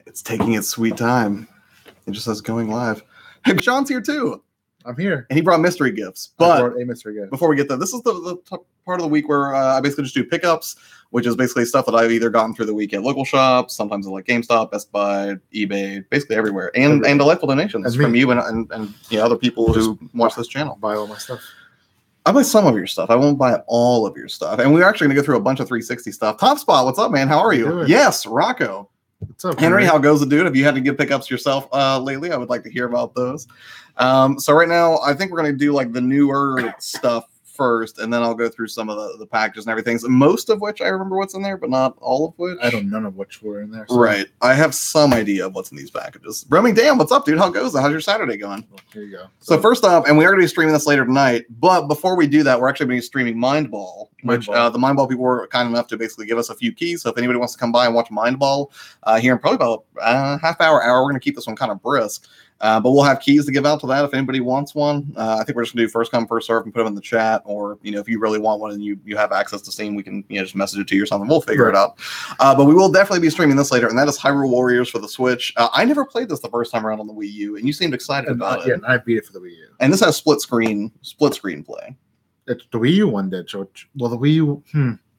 It's taking its sweet time. It just says going live. Hey, Sean's here too. I'm here. And he brought mystery gifts. I But brought a mystery gift. before we get there, this is the part of the week where I basically just do pickups, which is basically stuff that I've either gotten through the week at local shops, sometimes at like GameStop, Best Buy, eBay, basically everywhere. And delightful donations from you and other people who watch this channel. Buy all my stuff. I buy some of your stuff. I won't buy all of your stuff. And we're actually going to go through a bunch of 360 stuff. Top Spot, what's up, man? How are you? Yes, Rocco. What's up, Henry? How goes it, dude? Have you had to give pickups yourself lately? I would like to hear about those. So right now, I think we're going to do like the newer stuff first, and then I'll go through some of the packages and everything. So most of which I remember what's in there, but not all of which. I don't know none of which were in there. So. Right. I have some idea of what's in these packages. Roaming Dan, what's up, dude? How goes it? How's your Saturday going? Well, here you go. So first off, and we are going to be streaming this later tonight, but before we do that, we're actually going to be streaming Mind Ball, which the Mind Ball people were kind enough to basically give us a few keys. So if anybody wants to come by and watch Mind Ball here in probably about half hour, we're going to keep this one kind of brisk. But we'll have keys to give out to that if anybody wants one. I think we're just going to do first come, first serve and put them in the chat. Or, if you really want one and you have access to Steam, we can just message it to you or something. We'll figure it out. But we will definitely be streaming this later, and that is Hyrule Warriors for the Switch. I never played this the first time around on the Wii U, and you seemed excited about it. Yeah, and I beat it for the Wii U. And this has split screen play. The Wii U one did. Well, the Wii U...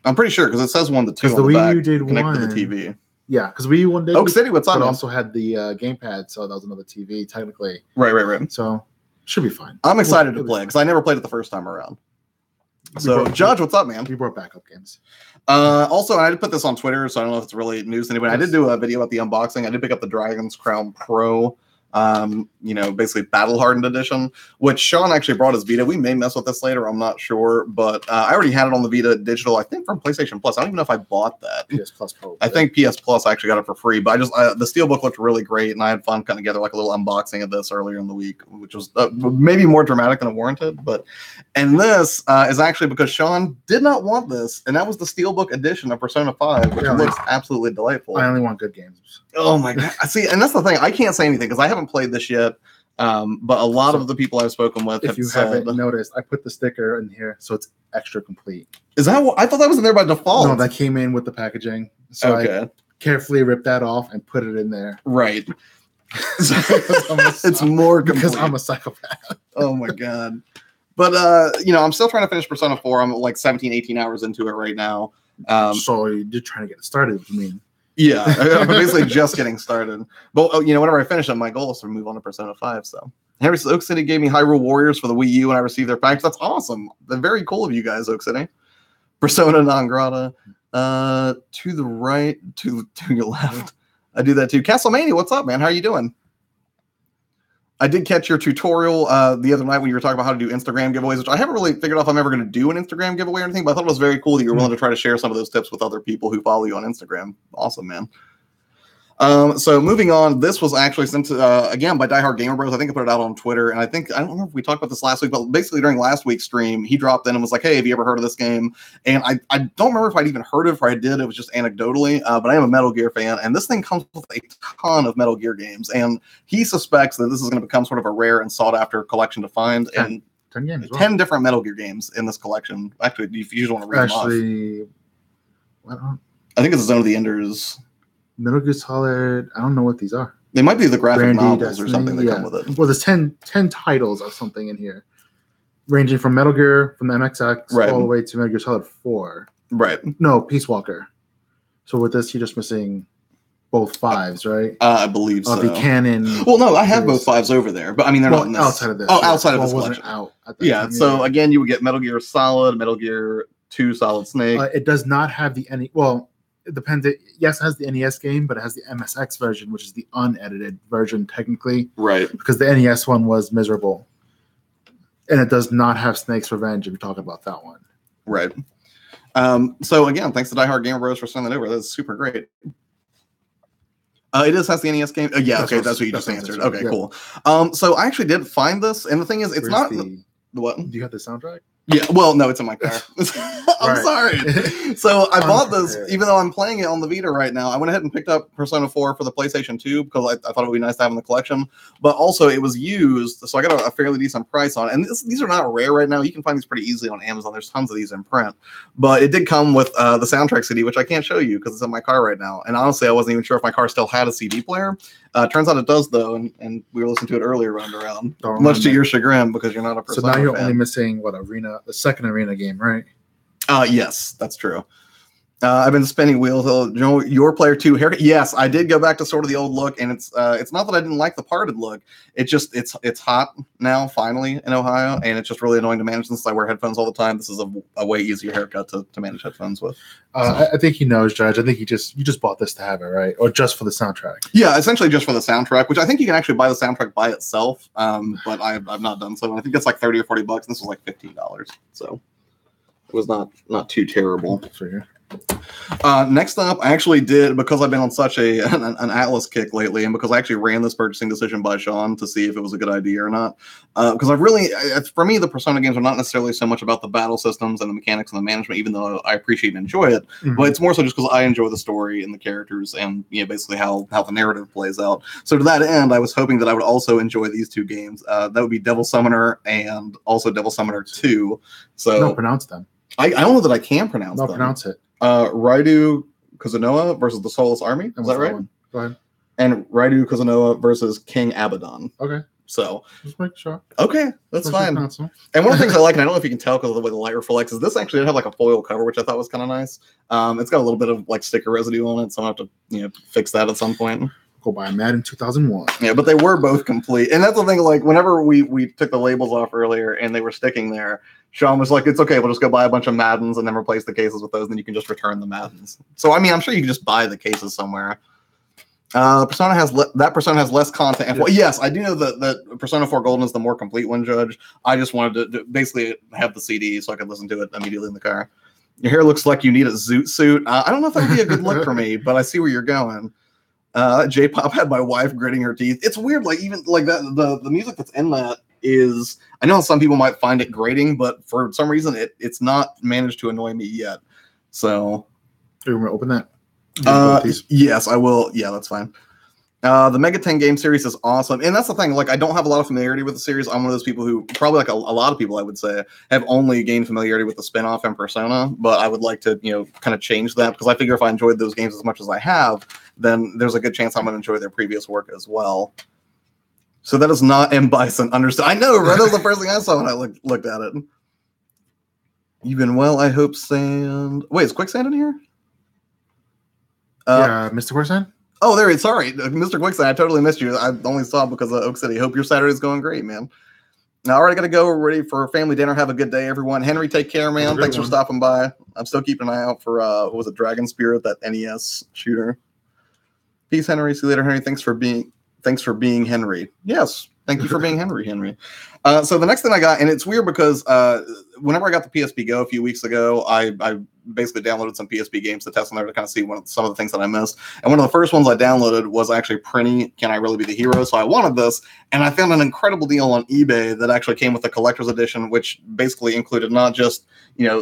I'm pretty sure, because it says 1 to 2 on the the Wii back U did connected one. to the TV. Yeah, because Wii U one did. Oak City, what's up? But also had the gamepad, so that was another TV, technically. Right. So, should be fine. I'm excited to play, because I never played it the first time around. So, Judge, what's up, man? We brought backup games. Also, I did put this on Twitter, so I don't know if it's really news to anybody. I did do a video about the unboxing. I did pick up the Dragon's Crown Pro, basically battle hardened edition, which Sean actually brought his Vita. We may mess with this later, I'm not sure, but I already had it on the Vita digital, I think from PlayStation Plus. I don't even know if I bought that. PS Plus probably. I think PS Plus I actually got it for free, but the steelbook looked really great, and I had fun putting together like a little unboxing of this earlier in the week, which was maybe more dramatic than it warranted. And this is actually because Sean did not want this, and that was the steelbook edition of Persona 5, which looks absolutely delightful. I only want good games. Oh my god! See, and that's the thing. I can't say anything because I haven't played this yet. But a lot of the people I've spoken with, if you haven't noticed, I put the sticker in here, so it's extra complete. Is that what I thought that was in there by default? No, that came in with the packaging. So I carefully ripped that off and put it in there. Right. It's more complete. Because I'm a psychopath. Oh my god. But I'm still trying to finish Persona 4. I'm like 17, 18 hours into it right now. So you're trying to get it started, you mean? Yeah, I'm basically just getting started. But whenever I finish it, my goal is to move on to Persona 5. So Henry says Oak City gave me Hyrule Warriors for the Wii U, and I received their package. That's awesome. They're very cool of you guys, Oak City. Persona non grata. To the right, to your left. I do that too. Castlemania, what's up, man? How are you doing? I did catch your tutorial the other night when you were talking about how to do Instagram giveaways, which I haven't really figured out if I'm ever going to do an Instagram giveaway or anything, but I thought it was very cool that you were willing to try to share some of those tips with other people who follow you on Instagram. Awesome, man. So moving on, this was actually sent again by Die Hard Gamer Bros. I think I put it out on Twitter, and I don't know if we talked about this last week, but basically during last week's stream, he dropped in and was like, "Hey, have you ever heard of this game?" And I don't remember if I'd even heard of it, or I did. It was just anecdotally, but I am a Metal Gear fan, and this thing comes with a ton of Metal Gear games, and he suspects that this is going to become sort of a rare and sought after collection to find. 10 games. 10 different Metal Gear games in this collection. Actually, if you just want to read them off. I think it's Zone of the Enders. Metal Gear Solid, I don't know what these are. They might be the graphic novels or something that come with it. Well, there's 10 titles of something in here, ranging from Metal Gear, from the MXX, all the way to Metal Gear Solid 4. Right. No, Peace Walker. So with this, you're just missing both 5s, right? I believe so. The canon. Well, no, I have both 5s over there, but I mean, they're not in this. Outside of this. Oh, outside of this collection. Out time, so again, you would get Metal Gear Solid, Metal Gear 2 Solid Snake. It does not have the any. Well, it depends. Yes, it has the NES game, but it has the MSX version, which is the unedited version, technically. Right. Because the NES one was miserable. And it does not have Snake's Revenge if you're talking about that one. Right. So, again, thanks to Die Hard Gamer Bros for sending that over. That's super great. It has the NES game. That's what you just answered. Okay, cool. So, I actually did find this. And the thing is, it's not... What? Do you have the soundtrack? Yeah, well, no, it's in my car. I'm Right. sorry. So I bought this, Unprepared. even though I'm playing it on the Vita right now. I went ahead and picked up Persona 4 for the PlayStation 2 because I thought it would be nice to have in the collection. But also, it was used, so I got a fairly decent price on it. And these are not rare right now. You can find these pretty easily on Amazon. There's tons of these in print. But it did come with the soundtrack CD, which I can't show you because it's in my car right now. And honestly, I wasn't even sure if my car still had a CD player. Turns out it does, though. And we were listening to it earlier round around. Don't Much to remember. your chagrin because you're not a So Persona now you're fan. only missing the second arena game, right? Yes, that's true. I've been spinning wheels. Your player 2 haircut. Yes, I did go back to sort of the old look, and it's not that I didn't like the parted look. It's just it's hot now finally in Ohio, and it's just really annoying to manage since I wear headphones all the time. This is a way easier haircut to manage headphones with. I think he knows, Judge. I think you just bought this to have it, right? Or just for the soundtrack. Yeah, essentially just for the soundtrack, which I think you can actually buy the soundtrack by itself. But I've not done so. I think it's like $30 or $40. And this was like $15, so it was not too terrible. For you. Next up, I actually did, because I've been on such an Atlas kick lately, and because I actually ran this purchasing decision by Sean to see if it was a good idea or not. Because for me, the Persona games are not necessarily so much about the battle systems and the mechanics and the management, even though I appreciate and enjoy it. Mhm. But it's more so just because I enjoy the story and the characters and basically how the narrative plays out. So to that end, I was hoping that I would also enjoy these two games. That would be Devil Summoner and also Devil Summoner 2. So No, pronounce them. I don't know that I can pronounce No, them. pronounce it. Raidu Kuzunoa versus the Soulless Army. Is And that what's right? one? Go ahead. And Raidu Kuzunoa versus King Abaddon. Okay. So, Just make sure. okay, that's Make sure you fine. pronounce them. And one of the things I like, and I don't know if you can tell because of the way the light reflects, is this actually did have like a foil cover, which I thought was kind of nice. It's got a little bit of like sticker residue on it, so I'll have to fix that at some point. Go buy Madden 2001. Yeah, but they were both complete. And that's the thing, like, whenever we took the labels off earlier and they were sticking there, Sean was like, it's okay, we'll just go buy a bunch of Maddens and then replace the cases with those, and then you can just return the Maddens. So, I mean, I'm sure you can just buy the cases somewhere. Persona has less content. Well, yes, I do know that Persona 4 Golden is the more complete one, Judge. I just wanted to basically have the CD so I could listen to it immediately in the car. Your hair looks like you need a zoot suit. I don't know if that would be a good look for me, but I see where you're going. J-pop had my wife gritting her teeth. It's weird, like even like that the music that's in that is, I know some people might find it grating, but for some reason it's not managed to annoy me yet. So Are you going to open that? yes, I will. Yeah, that's fine. The Mega 10 game series is awesome. And that's the thing, like, I don't have a lot of familiarity with the series. I'm one of those people who, probably like a lot of people, I would say, have only gained familiarity with the spinoff and Persona, but I would like to, kind of change that, because I figure if I enjoyed those games as much as I have, then there's a good chance I'm going to enjoy their previous work as well. So that is not M. Bison. Understood. I know, right? That was the first thing I saw when I looked at it. You've been well, I hope, Sand. Wait, is Quicksand in here? Yeah, Mr. Quicksand? Oh, there he is. Sorry, Mr. Quicksand. I totally missed you. I only saw him because of Oak City. Hope your Saturday's going great, man. Now, all right, I got to go. We're ready for family dinner. Have a good day, everyone. Henry, take care, man. Thanks for stopping by. I'm still keeping an eye out for, what was it, Dragon Spirit, that NES shooter. Peace, Henry. See you later, Henry. Thanks for being Henry. Yes. Thank you for being Henry. So the next thing I got, and it's weird because whenever I got the PSP Go a few weeks ago, I basically downloaded some PSP games to test on there to kind of see some of the things that I missed. And one of the first ones I downloaded was actually Prinny, Can I Really Be the Hero? So I wanted this, and I found an incredible deal on eBay that actually came with the collector's edition, which basically included not just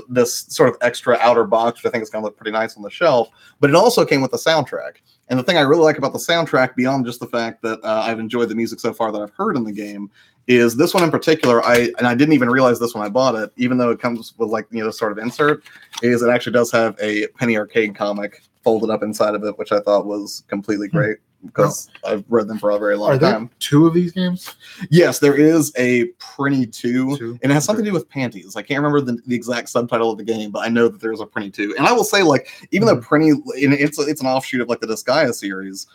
this sort of extra outer box, which I think is going to look pretty nice on the shelf, but it also came with the soundtrack. And the thing I really like about the soundtrack, beyond just the fact that I've enjoyed the music so far that I've heard in the game, is this one in particular. I didn't even realize this when I bought it, even though it comes with sort of insert, is it actually does have a Penny Arcade comic folded up inside of it, which I thought was completely great because I've read them for a very long time. Are there 2 of these games? Yes, there is a Prinny 2, 2? and it has something to do with panties. I can't remember the exact subtitle of the game, but I know that there's a Prinny 2. And I will say, even though Prinny, it's an offshoot of the Disgaea series,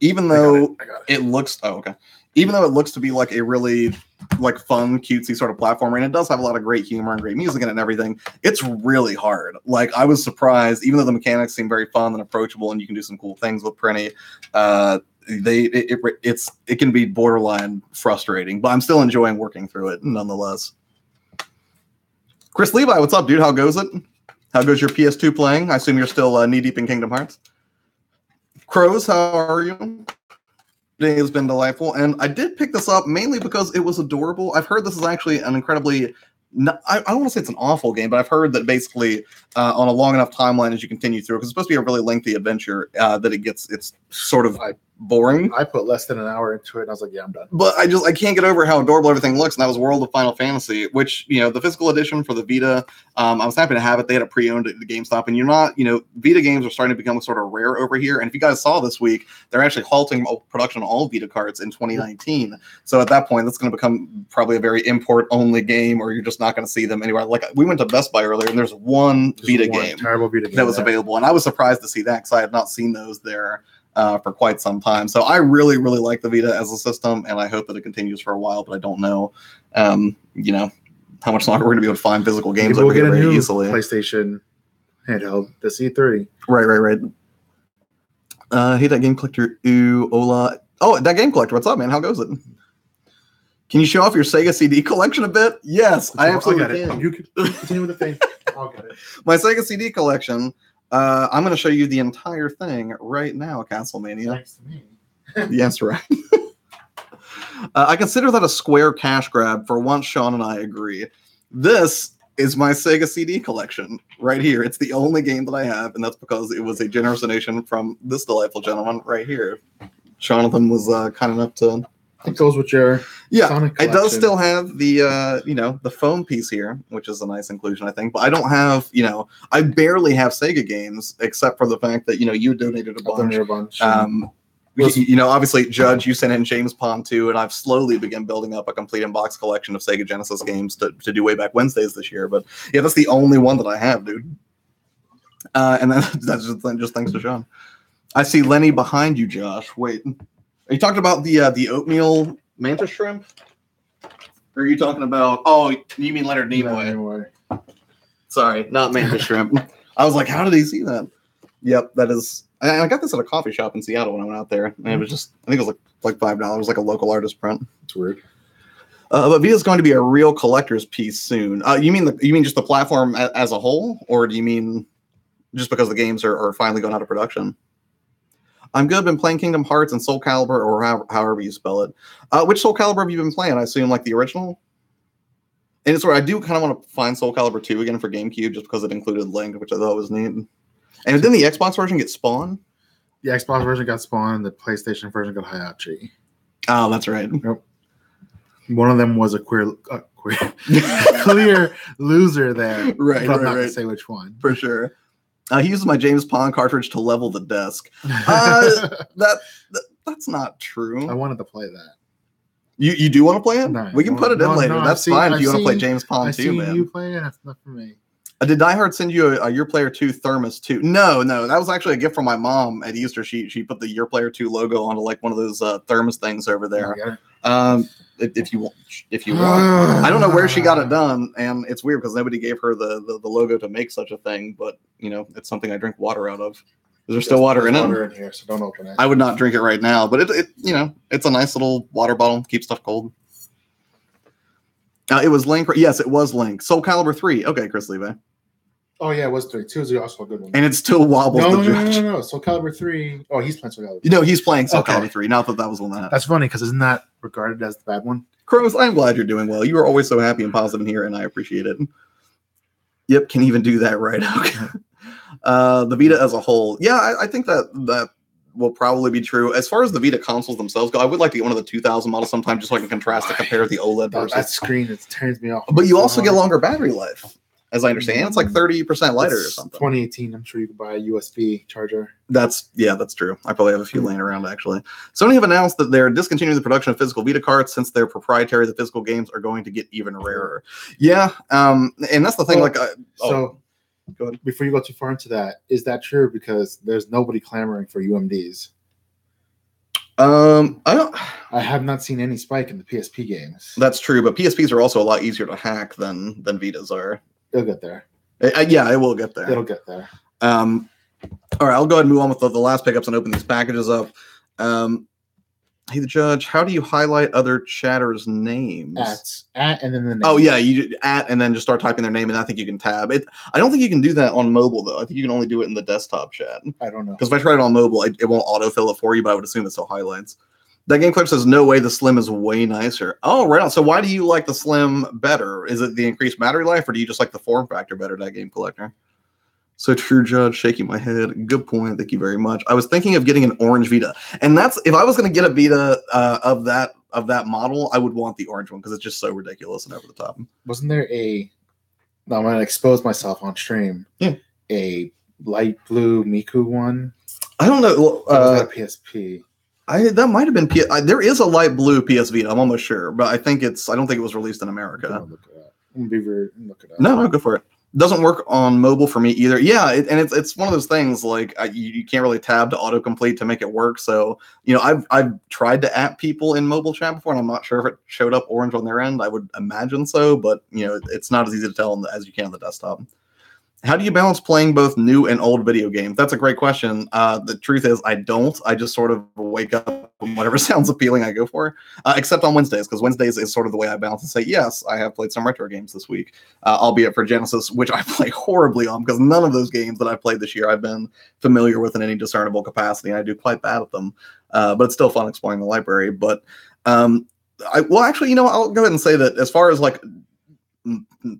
even though it looks, even though it looks to be like a really fun, cutesy sort of platformer, and it does have a lot of great humor and great music in it and everything, it's really hard. I was surprised, even though the mechanics seem very fun and approachable, and you can do some cool things with Prinny, it can be borderline frustrating, but I'm still enjoying working through it nonetheless. Chris Levi, what's up, dude? How goes it? How goes your PS2 playing? I assume you're still knee deep in Kingdom Hearts. Crows, how are you? Today has been delightful, and I did pick this up mainly because it was adorable. I've heard this is actually an incredibly no, I don't want to say it's an awful game, but I've heard that basically on a long enough timeline as you continue through, because it's supposed to be a really lengthy adventure, that it's sort of boring. I put less than an hour into it, and I was like, yeah, I'm done. But I can't get over how adorable everything looks, and that was World of Final Fantasy, which, the physical edition for the Vita, I was happy to have it. They had it pre-owned at the GameStop, and Vita games are starting to become sort of rare over here. And if you guys saw this week, they're actually halting production on all Vita cards in 2019. So at that point, that's going to become probably a very import-only game, or you're just not going to see them anywhere. Like, we went to Best Buy earlier, and there's one Vita game terrible Vita game that was available, and I was surprised to see that because I had not seen those there for quite some time. So I really, really like the Vita as a system, and I hope that it continues for a while, but I don't know, how much longer we're going to be able to find physical games over here very easily. PlayStation handheld, the C3. Right. Hey, that game collector, ooh, hola. Oh, that game collector, what's up, man? How goes it? Can you show off your Sega CD collection a bit? Yes, I absolutely can. You can continue with the thing. I'll get it. My Sega CD collection. I'm going to show you the entire thing right now, Castlemania. Thanks to me. Yes, right. I consider that a square cash grab. For once, Sean and I agree. This is my Sega CD collection right here. It's the only game that I have, and that's because it was a generous donation from this delightful gentleman right here. Jonathan was kind enough to... It goes with your Sonic collection. It does still have the the foam piece here, which is a nice inclusion, I think. But I don't have, I barely have Sega games except for the fact that you donated a bunch. Obviously, Judge, you sent in James Pond 2, and I've slowly begun building up a complete in-box collection of Sega Genesis games to do way back Wednesdays this year. But yeah, that's the only one that I have, dude. And that's just thanks to Sean. I see Lenny behind you, Josh. Wait. Are you talking about the oatmeal mantis shrimp? Or are you talking about... Oh, you mean Leonard Nimoy. Sorry, not mantis shrimp. I was like, how did he see that? Yep, that is... I got this at a coffee shop in Seattle when I went out there. And it was just... I think it was like $5, like a local artist print. It's weird. But Vita's going to be a real collector's piece soon. You mean just the platform as a whole? Or do you mean just because the games are finally going out of production? I'm good. Been playing Kingdom Hearts and Soul Calibur, or however you spell it. Which Soul Calibur have you been playing? I assume like the original. And it's where I do kind of want to find Soul Calibur 2 again for GameCube, just because it included Link, which I thought was neat. And didn't the Xbox version get Spawn? The Xbox version got Spawn. The PlayStation version got Hayachi. Oh, that's right. Yep. One of them was a clear loser there. Right. But I'm not going to say which one. For sure. He uses my James Pond cartridge to level the desk. That's not true. I wanted to play that. You do want to play it? No, we can put it in later. That's fine if you want to play James Pond too, man. You play it. That's not for me. Did Die Hard send you a Your Player 2 Thermos 2? No. That was actually a gift from my mom at Easter. She put the Your Player 2 logo onto like one of those thermos things over there. If you want. I don't know where she got it done, and it's weird because nobody gave her the logo to make such a thing, but it's something I drink water out of. Is there still water in it? Water in here, so don't open it. I would not drink it right now, but it's a nice little water bottle, keeps stuff cold. It was Link. Yes, it was Link. Soul Calibur 3. Okay, Chris Levi. Oh yeah, it was 3. 2 is also a good one. And it still wobbles the judge. No. Soul Calibur 3. Oh, he's playing Soul Calibur 3. No, he's playing Soul Calibur 3. Not that was one that. That's funny because isn't that regarded as the bad one? Crows, I'm glad you're doing well. You are always so happy and positive here, and I appreciate it. Yep, can even do that right. Okay. The Vita as a whole. Yeah, I think that will probably be true. As far as the Vita consoles themselves go, I would like to get one of the 2000 models sometime just so I can contrast to compare the OLED versus. That screen, it turns me off. But you also get longer battery life, as I understand. It's like 30% lighter or something. 2018, I'm sure you could buy a USB charger. That's true. I probably have a few laying around, actually. Sony have announced that they're discontinuing the production of physical Vita cards since they're proprietary. The physical games are going to get even rarer. Yeah, and that's the thing. So go ahead. Before you go too far into that, is that true? Because there's nobody clamoring for UMDs. I have not seen any spike in the PSP games. That's true, but PSPs are also a lot easier to hack than Vitas are. It'll get there. Yeah, it will get there. It'll get there. All right, I'll go ahead and move on with the last pickups and open these packages up. Hey, the judge, how do you highlight other chatters' names? At and then the name. Oh, yeah, you at and then just start typing their name, and I think you can tab it. I don't think you can do that on mobile, though. I think you can only do it in the desktop chat. I don't know. Because if I try it on mobile, it won't autofill it for you, but I would assume it still highlights. That game clip says, no way, the Slim is way nicer. Oh, right on. So why do you like the Slim better? Is it the increased battery life, or do you just like the form factor better, that game collector? So true, Judge, shaking my head. Good point. Thank you very much. I was thinking of getting an orange Vita. And that's, if I was going to get a Vita of that model, I would want the orange one because it's just so ridiculous and over the top. Wasn't there now I'm going to expose myself on stream. Yeah. A light blue Miku one? I don't know. Was that PSP? That might have been there is a light blue PS Vita. I'm almost sure, but I don't think it was released in America. I'm gonna be weird and look it up. No, go for it. Doesn't work on mobile for me either. Yeah, and it's one of those things like you can't really tab to autocomplete to make it work. So I've tried to app people in mobile chat before, and I'm not sure if it showed up orange on their end. I would imagine so, but it's not as easy to tell as you can on the desktop. How do you balance playing both new and old video games? That's a great question. The truth is, I don't. I just sort of wake up and whatever sounds appealing, I go for. Except on Wednesdays, because Wednesdays is sort of the way I balance and say, yes, I have played some retro games this week, albeit for Genesis, which I play horribly on, because none of those games that I've played this year I've been familiar with in any discernible capacity, and I do quite bad at them. But it's still fun exploring the library. But I'll go ahead and say that as far as like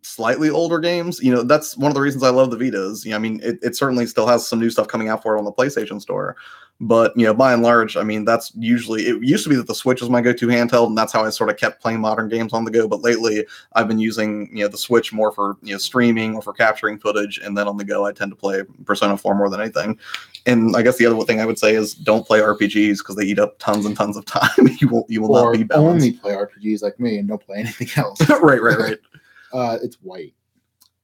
slightly older games, that's one of the reasons I love the Vitas. I mean, it certainly still has some new stuff coming out for it on the PlayStation Store, but by and large, I mean, that's usually, it used to be that the Switch was my go-to handheld, and that's how I sort of kept playing modern games on the go. But lately, I've been using the Switch more for streaming or for capturing footage, and then on the go, I tend to play Persona 4 more than anything. And I guess the other thing I would say is don't play RPGs because they eat up tons and tons of time. you will not be balanced. Only play RPGs like me and don't play anything else. Right. It's white.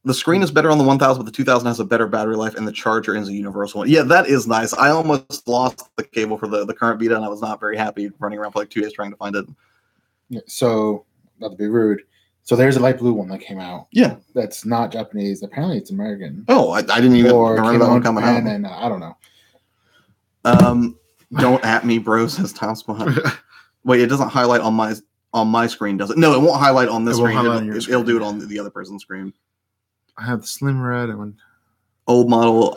The screen is better on the 1000, but the 2000 has a better battery life, and the charger is a universal one. Yeah, that is nice. I almost lost the cable for the current Vita, and I was not very happy running around for like 2 days trying to find it. Yeah, so, not to be rude, so there's a light blue one that came out. Yeah. That's not Japanese. Apparently it's American. Oh, I didn't even remember that one coming out. And I don't know. Don't at me, bro, says Tom Spot. Wait, it doesn't highlight on my screen, does it? No, it won't highlight on this screen. It'll do it on the other person's screen. I have the slim red one. Old model,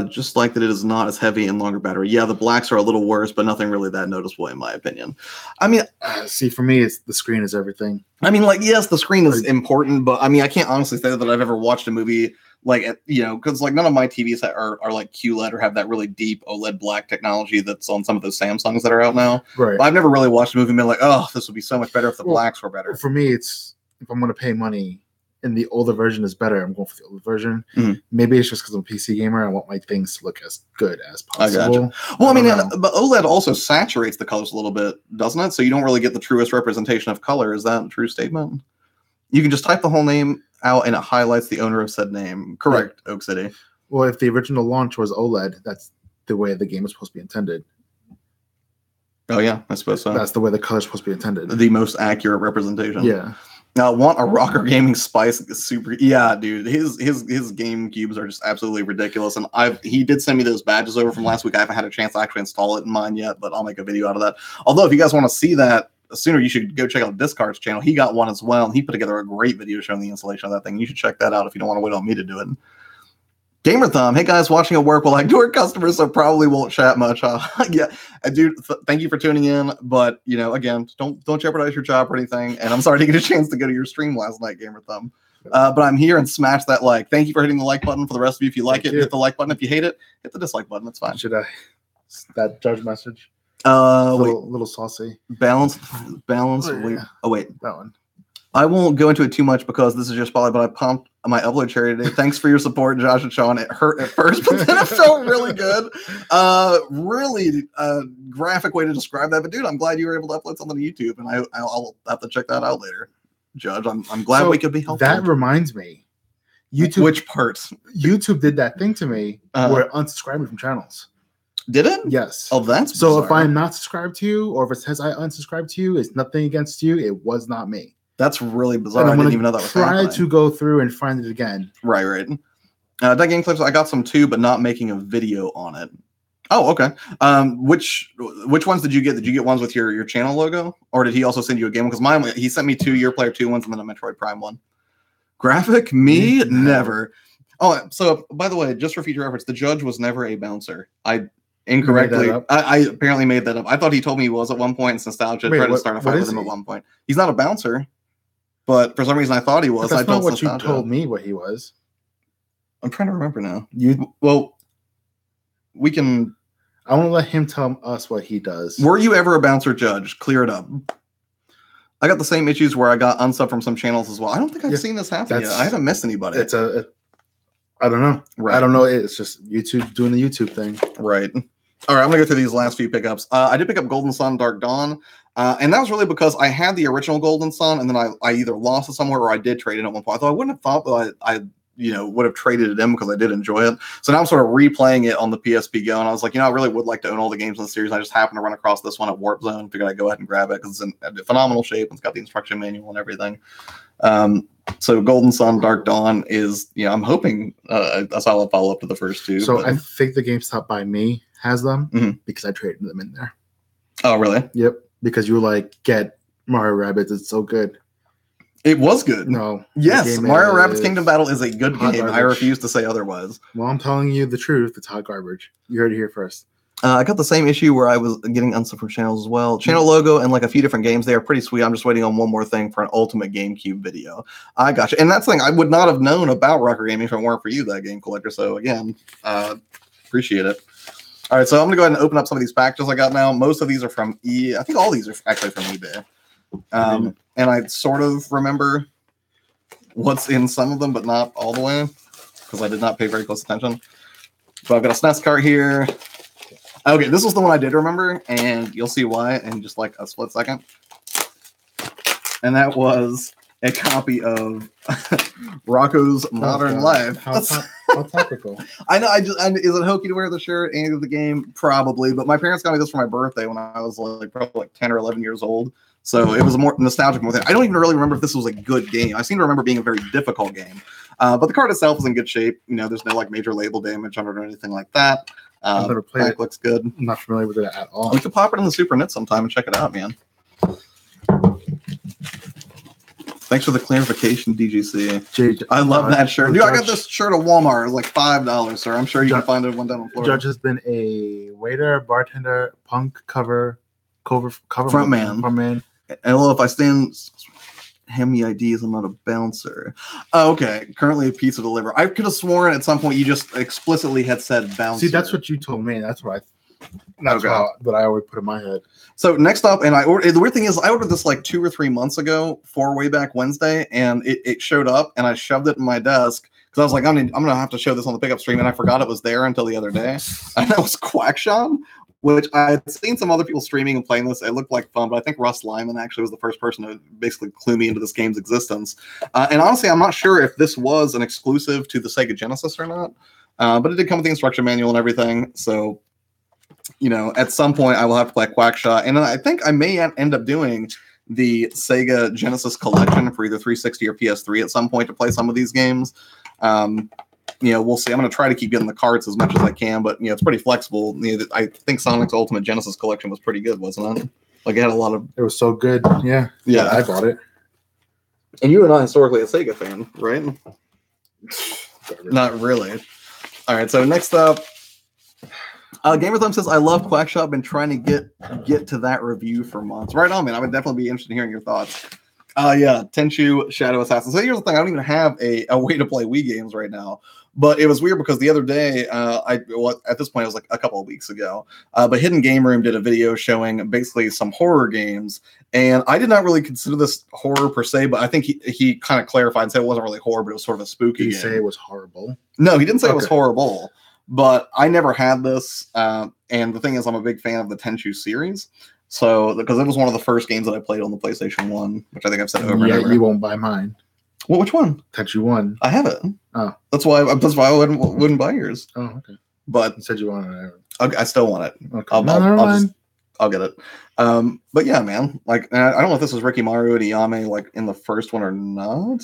just like that it is not as heavy and longer battery. Yeah, the blacks are a little worse, but nothing really that noticeable in my opinion. I mean, see, for me, the screen is everything. I mean, like, yes, the screen is important, but I mean, I can't honestly say that I've ever watched a movie like, because like none of my TVs are like QLED or have that really deep OLED black technology that's on some of those Samsungs that are out now. Right. But I've never really watched a movie and been like, oh, this would be so much better if the blacks were better. For me, it's if I'm going to pay money and the older version is better, I'm going for the older version. Mm-hmm. Maybe it's just because I'm a PC gamer. I want my things to look as good as possible. I gotcha. Well, I mean, but OLED also saturates the colors a little bit, doesn't it? So you don't really get the truest representation of color. Is that a true statement? You can just type the whole name out and it highlights the owner of said name. Correct, yeah. Oak City. Well, if the original launch was OLED, that's the way the game was supposed to be intended. Oh, yeah, I suppose so. That's the way the color's supposed to be intended. The most accurate representation. Yeah. Now, want a Rocker Gaming Spice super? Yeah, dude, his game cubes are just absolutely ridiculous. And he did send me those badges over from last week. I haven't had a chance to actually install it in mine yet, but I'll make a video out of that. Although, if you guys want to see that sooner, you should go check out Discard's channel. He got one as well, and he put together a great video showing the installation of that thing. You should check that out if you don't want to wait on me to do it. Gamer Thumb, hey guys, watching at work while I ignore customers, so probably won't chat much. Yeah, dude, thank you for tuning in, but again, don't jeopardize your job or anything. And I'm sorry to get a chance to go to your stream last night, Gamer Thumb. But I'm here and smash that like. Thank you for hitting the like button. For the rest of you, if you like hit the like button. If you hate it, hit the dislike button. It's fine. Should I? That judge message. Little saucy. Balance. Oh, yeah. Oh wait, that one. I won't go into it too much because this is your spotlight, but I pumped my upload cherry today. Thanks for your support, Josh and Sean. It hurt at first, but then it felt really good. Really graphic way to describe that. But dude, I'm glad you were able to upload something to YouTube, and I'll have to check that out later. Judge, I'm glad we could be helpful. That reminds me. YouTube. Which parts? YouTube did that thing to me where it unsubscribed me from channels. Did it? Yes. Oh, that's so. Bizarre. If I'm not subscribed to you, or if it says I unsubscribed to you, it's nothing against you. It was not me. That's really bizarre. I didn't even know that was happening. Try to go through and find it again. Right. That game clips. I got some too, but not making a video on it. Oh, okay. Which ones did you get? Did you get ones with your channel logo, or did he also send you a game? Because mine, he sent me 2 Your Player 2 ones and then a Metroid Prime one. Graphic? Me? Never. Oh, so by the way, just for future reference, the judge was never a bouncer. incorrectly. I apparently made that up. I thought he told me he was at one point. It's nostalgia. Tried to start a fight with him at one point. He's not a bouncer, but for some reason I thought he was. That's not what you told me what he was. I'm trying to remember now. We can. I want to let him tell us what he does. Were you ever a bouncer judge? Clear it up. I got the same issues where I got unsub from some channels as well. I don't think I've seen this happen yet. I haven't missed anybody. I don't know. Right. I don't know. It's just YouTube doing the YouTube thing. Right. All right. I'm going to go through these last few pickups. I did pick up Golden Sun Dark Dawn. And that was really because I had the original Golden Sun and then I either lost it somewhere or I did trade it at one point. I wouldn't have thought that I would have traded it in because I did enjoy it. So now I'm sort of replaying it on the PSP Go, and I was like, I really would like to own all the games in the series. I just happened to run across this one at Warp Zone. Figured I'd go ahead and grab it because it's in phenomenal shape. It's got the instruction manual and everything. So Golden Sun Dark Dawn is, I'm hoping that's how I'll follow up to the first two. So I think the GameStop by me has them because I traded them in there. Oh, really? Yep. Because you were like, get Mario Rabbids. It's so good. It was good. No. Yes, Mario Rabbids Kingdom Battle is a good game. Garbage. I refuse to say otherwise. Well, I'm telling you the truth. It's hot garbage. You heard it here first. I got the same issue where I was getting unsub from channels as well. Channel logo and like a few different games. They are pretty sweet. I'm just waiting on one more thing for an Ultimate GameCube video. I got you. And that's the thing. I would not have known about Rucker Gaming if it weren't for you, that game collector. So again, appreciate it. All right, so I'm going to go ahead and open up some of these packages I got now. Most of these are from I think all these are actually from eBay. And I sort of remember what's in some of them, but not all the way, because I did not pay very close attention. So I've got a SNES cart here. Okay, this was the one I did remember, and you'll see why in just like a split second. And that was a copy of Rocco's Modern Life. How topical. I know. Is it hokey to wear the shirt and of the game? Probably, but my parents got me this for my birthday when I was probably like 10 or 11 years old. So it was a more nostalgic more thing. I don't even really remember if this was a good game. I seem to remember being a very difficult game. But the card itself is in good shape. There's no like major label damage on it or anything like that. I've never played it. Looks good. I'm not familiar with it at all. We could pop it in the Super NIT sometime and check it out, man. Thanks for the clarification, DGC. I love that shirt. Dude, I got this shirt at Walmart. It was like $5, sir. I'm sure you can find it one down in Florida. Judge has been a waiter, bartender, punk, cover frontman. Hello, if I stand hand me IDs, I'm not a bouncer. Oh, okay. Currently a pizza deliverer. I could have sworn at some point you just explicitly had said bouncer. See, that's what you told me. That's what I always put in my head. So next up, and the weird thing is I ordered this like 2 or 3 months ago for Way Back Wednesday, and it showed up, and I shoved it in my desk because I was like, I'm gonna have to show this on the pickup stream, and I forgot it was there until the other day. And that was Quackshot, which I had seen some other people streaming and playing this. It looked like fun, but I think Russ Lyman actually was the first person to basically clue me into this game's existence. And honestly, I'm not sure if this was an exclusive to the Sega Genesis or not, but it did come with the instruction manual and everything. So, at some point I will have to play Quackshot, and I think I may end up doing the Sega Genesis collection for either 360 or PS3 at some point to play some of these games. We'll see. I'm going to try to keep getting the carts as much as I can, but it's pretty flexible. I think Sonic's Ultimate Genesis collection was pretty good, wasn't it? Like it had a lot of. It was so good. Yeah. I bought it. And you are not historically a Sega fan, right? Not really. All right. So next up, Gamerthumb says, "I love Quackshot. Been trying to get to that review for months." Right on, man. I would definitely be interested in hearing your thoughts. Tenchu Shadow Assassin. So here's the thing: I don't even have a way to play Wii games right now. But it was weird because the other day, at this point, it was like a couple of weeks ago, but Hidden Game Room did a video showing basically some horror games, and I did not really consider this horror per se, but I think he kind of clarified and said it wasn't really horror, but it was sort of a spooky game. Did he say it was horrible? No, he didn't say it was horrible, but I never had this, and the thing is, I'm a big fan of the Tenchu series. So, because it was one of the first games that I played on the PlayStation 1, which I think I've said over and over. You won't buy mine. Well, which one? Tenchu 1. I have it. Oh. That's why I wouldn't buy yours. Oh, okay. But you said you wanted it. Okay, I still want it. Okay. I'll get it. But yeah, man. Like, I don't know if this was Rikimaru and Iyame like in the first one or not.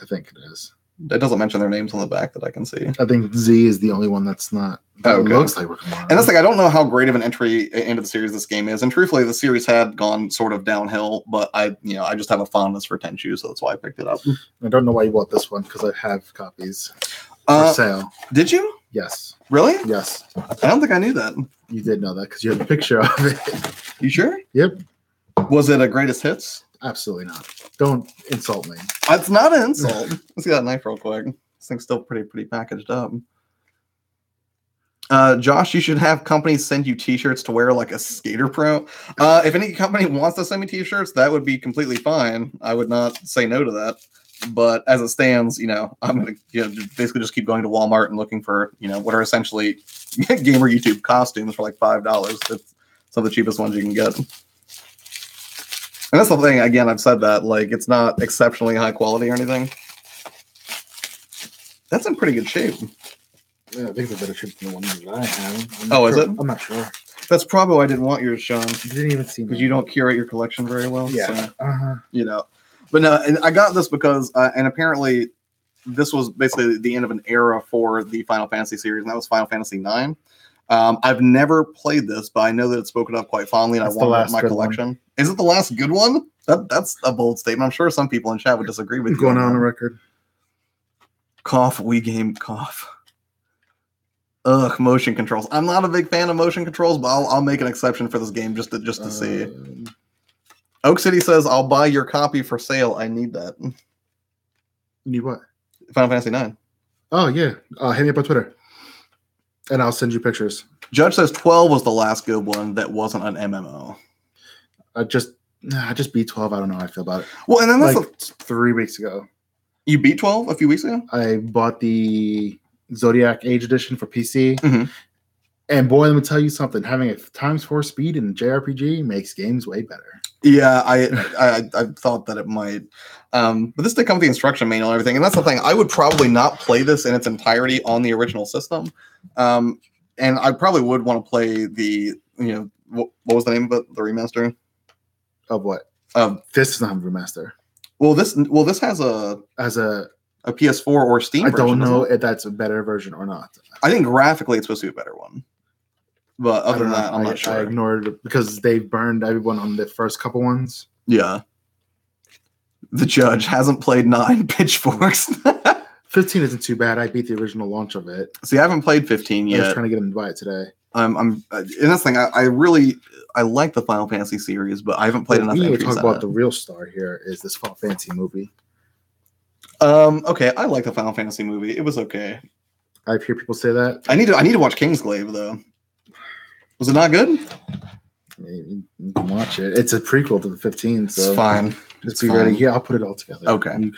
I think it is. It doesn't mention their names on the back that I can see. I think Z is the only one that's not. Okay. Looks like Rikimaru. And that's like I don't know how great of an entry into the series this game is. And truthfully, the series had gone sort of downhill. But I just have a fondness for Tenchu, so that's why I picked it up. I don't know why you bought this one because I have copies. for sale. Did you? Yes. Really? Yes. I don't think I knew that. You did know that because you have a picture of it. You sure? Yep. Was it a greatest hits? Absolutely not. Don't insult me. It's not an insult. Let's get that knife real quick. This thing's still pretty packaged up. Josh, you should have companies send you t-shirts to wear like a skater pro. If any company wants to send me t-shirts, that would be completely fine. I would not say no to that. But as it stands, I'm going to basically just keep going to Walmart and looking for, what are essentially gamer YouTube costumes for like $5. It's some of the cheapest ones you can get. And that's the thing, again, I've said that, like, it's not exceptionally high quality or anything. That's in pretty good shape. Yeah, I think it's a better shape than the one that I have. Is it? I'm not sure. That's probably why I didn't want yours, Sean. You didn't even see me. Because you don't curate your collection very well. Yeah. So, But no, and I got this because, and apparently this was basically the end of an era for the Final Fantasy series, and that was Final Fantasy IX. I've never played this, but I know that it's spoken of quite fondly, and I want it in my collection. One. Is it the last good one? That's a bold statement. I'm sure some people in chat would disagree with you. Going on the record. Cough, Wii game, cough. Ugh, motion controls. I'm not a big fan of motion controls, but I'll make an exception for this game just to see. Oak City says, "I'll buy your copy for sale. I need that." You need what? Final Fantasy IX. Oh yeah, hit me up on Twitter, and I'll send you pictures. Judge says 12 was the last good one that wasn't an MMO. I just beat 12. I don't know how I feel about it. Well, and then that's like 3 weeks ago. You beat 12 a few weeks ago? I bought the Zodiac Age Edition for PC. Mm-hmm. And boy, let me tell you something. Having a ×4 speed in JRPG makes games way better. Yeah, I thought that it might. But this did come with the instruction manual and everything. And that's the thing. I would probably not play this in its entirety on the original system. And I probably would want to play the, what was the name of it? The remaster? Of what? This is not a remaster. Well, this has a PS4 or Steam I version. don't know if that's a better version or not. I think graphically it's supposed to be a better one. But other than that, I'm not sure. I ignored it because they burned everyone on the first couple ones. Yeah. The Judge hasn't played 9 Pitchforks. 15 isn't too bad. I beat the original launch of it. See, I haven't played 15 yet. I was trying to get him to buy it today. And that's the thing. I like the Final Fantasy series, but I haven't played enough. We talk about the real star here is this Final Fantasy movie. Okay, I like the Final Fantasy movie. It was okay. I hear people say that. I need to watch Kingsglaive though. Was it not good? You can watch it. It's a prequel to the 15, so it's fine. Just be ready. Yeah, I'll put it all together. Okay.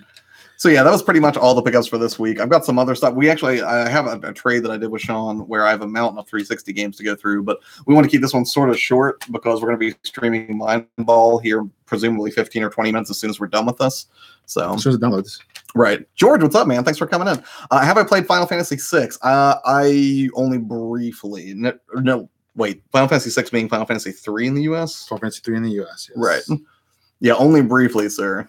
So yeah, that was pretty much all the pickups for this week. I've got some other stuff. I have a trade that I did with Sean where I have a mountain of 360 games to go through, but we want to keep this one sort of short because we're going to be streaming Mind Ball here, presumably 15 or 20 minutes as soon as we're done with this. So as soon as it downloads. Right. George, what's up, man? Thanks for coming in. Have I played Final Fantasy VI? I only briefly. No, wait. Final Fantasy VI being Final Fantasy 3 in the US? Final Fantasy 3 in the US, yes. Right. Yeah, only briefly, sir.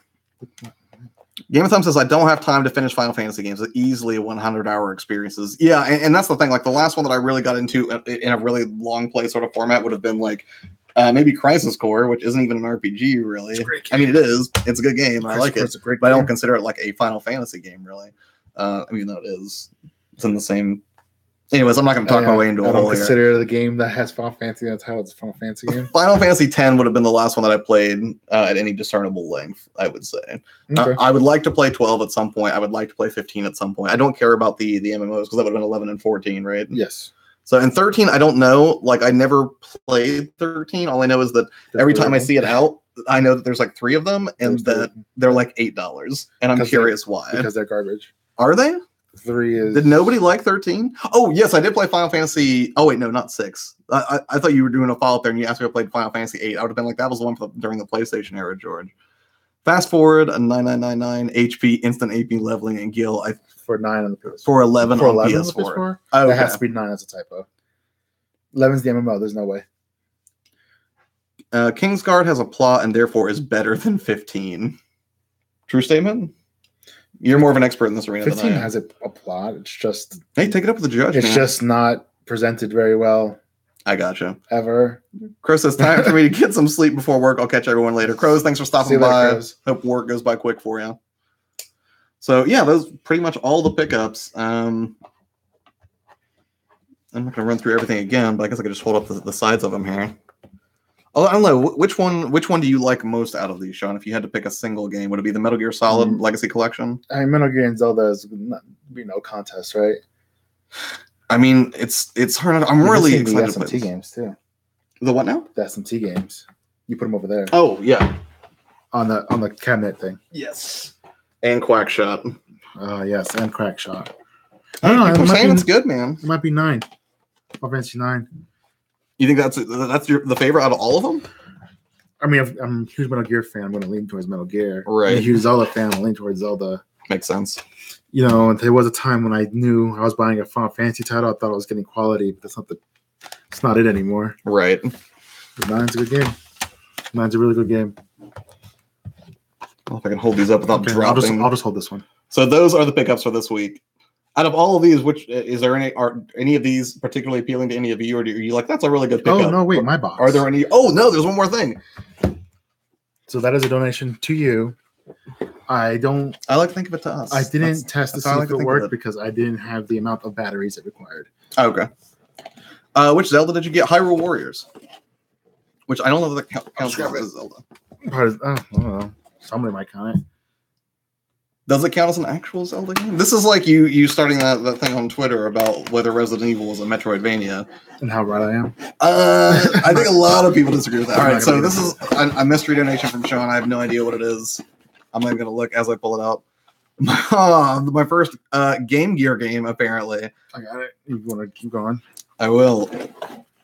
Game of Thumb says, I don't have time to finish Final Fantasy games. It's easily 100-hour experiences. Yeah, and that's the thing. Like, the last one that I really got into in a really long play sort of format would have been, like, maybe Crisis Core, which isn't even an RPG, really. I mean, it is. It's a good game. I like it. But I don't consider it, like, a Final Fantasy game, really. Even though it is. It's in the same... Anyways, I'm not going to talk my way into a whole here. I don't consider the game that has Final Fantasy in the title as a Final Fantasy game. Final Fantasy X would have been the last one that I played at any discernible length, I would say. Okay. I would like to play 12 at some point. I would like to play 15 at some point. I don't care about the MMOs because that would have been 11 and 14, right? Yes. So in 13, I don't know. Like, I never played 13. All I know is that every time I see it out, I know that there's like 3 of them and that they're like $8. And I'm curious why. Because they're garbage. Are they? 3 is... Did nobody like 13? Oh, yes, I did play Final Fantasy... Oh, wait, no, not 6. I thought you were doing a follow-up there and you asked me if I played Final Fantasy 8. I would have been like, that was the one during the PlayStation era, George. Fast forward, a 9999 HP, instant AP leveling, and Gil. For 9 on the PS4. For 11 for on 11 PS4. On okay. That has to be 9 as a typo. 11's the MMO. There's no way. Kingsguard has a plot and therefore is better than 15. True statement? You're more of an expert in this arena 15 than I am. Has a plot. It's just... Hey, take it up with the judge, It's just not presented very well. I gotcha. Ever. Crow says, time for me to get some sleep before work. I'll catch everyone later. Crows, thanks for stopping by. Later, Hope work goes by quick for you. So yeah, those pretty much all the pickups. I'm not gonna run through everything again, but I guess I could just hold up the sides of them here. Oh, I don't know which one do you like most out of these, Sean? If you had to pick a single game, would it be the Metal Gear Solid Legacy Collection? I mean, Metal Gear and Zelda is no contest, right? I mean, it's hard. I'm really excited to play the SMT games too. The what now? The SMT games. You put them over there. Oh yeah, on the cabinet thing. Yes, and Quackshot. Yes, and Crackshot. I don't know. People saying it's good, man. It might be 9. Final Fantasy 9. You think that's the favorite out of all of them? I mean, I'm a huge Metal Gear fan. I'm going to lean towards Metal Gear. Right. I'm a huge Zelda fan. I'll lean towards Zelda. Makes sense. You know, there was a time when I knew I was buying a Final Fantasy title. I thought I was getting quality, but it's not it anymore. Right. But 9's a good game. 9's a really good game. Well, if I can hold these up without dropping. I'll just hold this one. So those are the pickups for this week. Out of all of these, are any of these particularly appealing to any of you, or are you like that's a really good pickup? Oh no, wait, my box. Are there any? Oh no, there's one more thing. So that is a donation to you. I like to think of it to us. I didn't test to see if it worked because I didn't have the amount of batteries it required. Okay. Which Zelda did you get? Hyrule Warriors. Which I don't know if that counts as Zelda. I don't know. Somebody might count it. Does it count as an actual Zelda game? This is like you starting that thing on Twitter about whether Resident Evil was a Metroidvania. And how right I am. I think a lot of people disagree with that. All right, so this is a mystery donation from Sean. I have no idea what it is. I'm not even going to look as I pull it out. My first Game Gear game, apparently. I got it. You want to keep going? I will.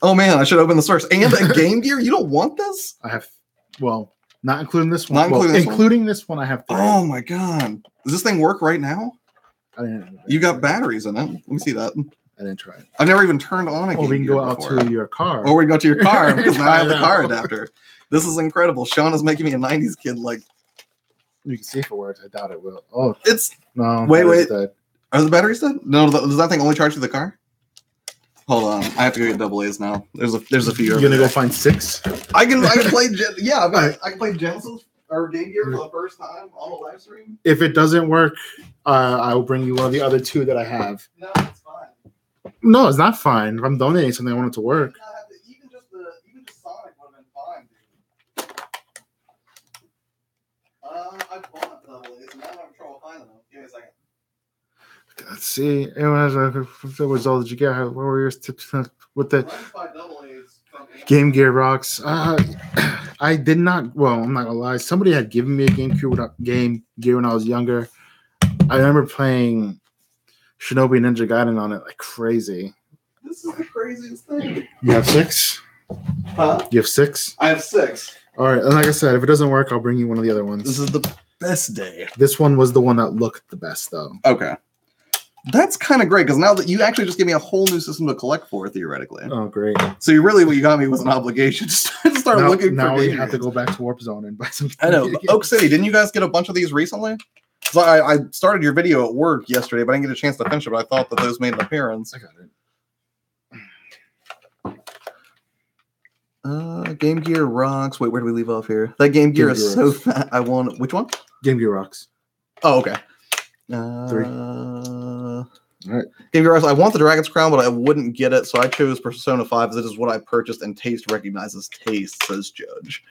Oh, man, I should open the source. And a Game Gear? You don't want this? I have, not including this one. Including this one, I have 3. Oh, my God. Does this thing work right now? I didn't. You got batteries in it. Let me see that. I didn't try it. I've never even turned on a Game Gear. Or we can go out to your car. Or we can go to your car because now I have the car adapter. This is incredible. Sean is making me a 90s kid. Like, you can see if it works. I doubt it will. Oh, it's no. Wait. Are the batteries dead? No, does that thing only charge through the car? Hold on, I have to go get double A's now. There's a few. You're gonna go find 6? I can play. I can play Genesis or Game Gear for the first time on a live stream. If it doesn't work, I will bring you one of the other 2 that I have. No, it's fine. No, it's not fine. If I'm donating something, I want it to work. Even just Sonic would have been fine, dude. I bought double A's, and now I'm having trouble finding them. Give me a second. Let's see. What result did you get? What were your tips with the Game Gear rocks? I did not. Well, I'm not gonna lie. Somebody had given me a Game Gear when I was younger. I remember playing Shinobi Ninja Gaiden on it like crazy. This is the craziest thing. You have 6? Huh? You have 6? I have 6. All right. And like I said, if it doesn't work, I'll bring you one of the other ones. This is the best day. This one was the one that looked the best, though. Okay. That's kind of great because now that you actually just gave me a whole new system to collect for, theoretically. Oh, great! So what you got me was an obligation to start looking. Now for we have to go back to Warp Zone and buy some. I know. Oak City, didn't you guys get a bunch of these recently? So I started your video at work yesterday, but I didn't get a chance to finish it. But I thought that those made an appearance. I got it. Game Gear rocks. Wait, where do we leave off here? That Game Gear is so fat. I want which one? Game Gear rocks. Oh, okay. 3. All right. Game Gear rocks. I want the Dragon's Crown, but I wouldn't get it, so I chose Persona 5 as it is what I purchased, and taste recognizes taste, says Judge.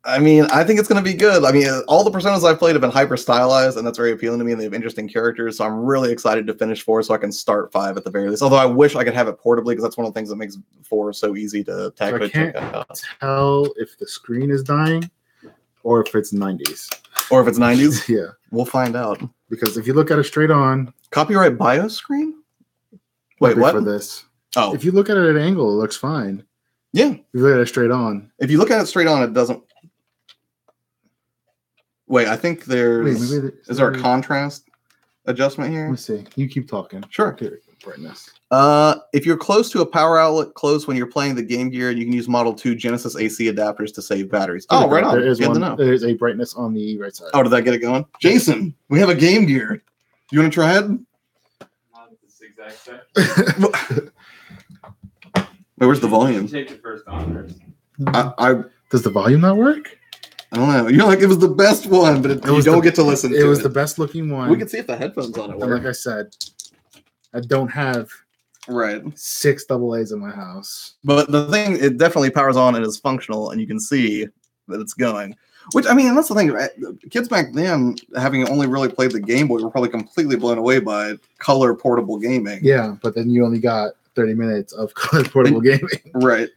I mean, I think it's going to be good. I mean, all the Personas I've played have been hyper stylized, and that's very appealing to me, and they have interesting characters, so I'm really excited to finish 4 so I can start 5 at the very least. Although I wish I could have it portably, because that's one of the things that makes 4 so easy to tackle. I can't tell if the screen is dying or if it's 90s. Or if it's 90s? Yeah. We'll find out. Because if you look at it straight on... Copyright BIOS screen? Wait, what? For this. Oh. If you look at it at an angle, it looks fine. Yeah. If you look at it straight on. If you look at it straight on, it doesn't... Wait, I think there's... is there a contrast adjustment here? Let me see. You keep talking. Sure. Brightness. If you're close to a power outlet close when you're playing the Game Gear, you can use Model 2 Genesis AC adapters to save batteries. Oh, right on. There is a brightness on the right side. Oh, did that get it going? Jason, we have a Game Gear. You want to try it? Not this exact second. Wait, where's the volume? Take it first on first. I Does the volume not work? I don't know. You're like, it was the best one, but you don't get to listen to it. It was the best looking one. We can see if the headphones on it And work. like I said, I don't have Right. 6 AA's in my house. But the thing, it definitely powers on and is functional, and you can see that it's going. Which, I mean, that's the thing. Right? Kids back then, having only really played the Game Boy, were probably completely blown away by color portable gaming. Yeah, but then you only got 30 minutes of color portable gaming. Right.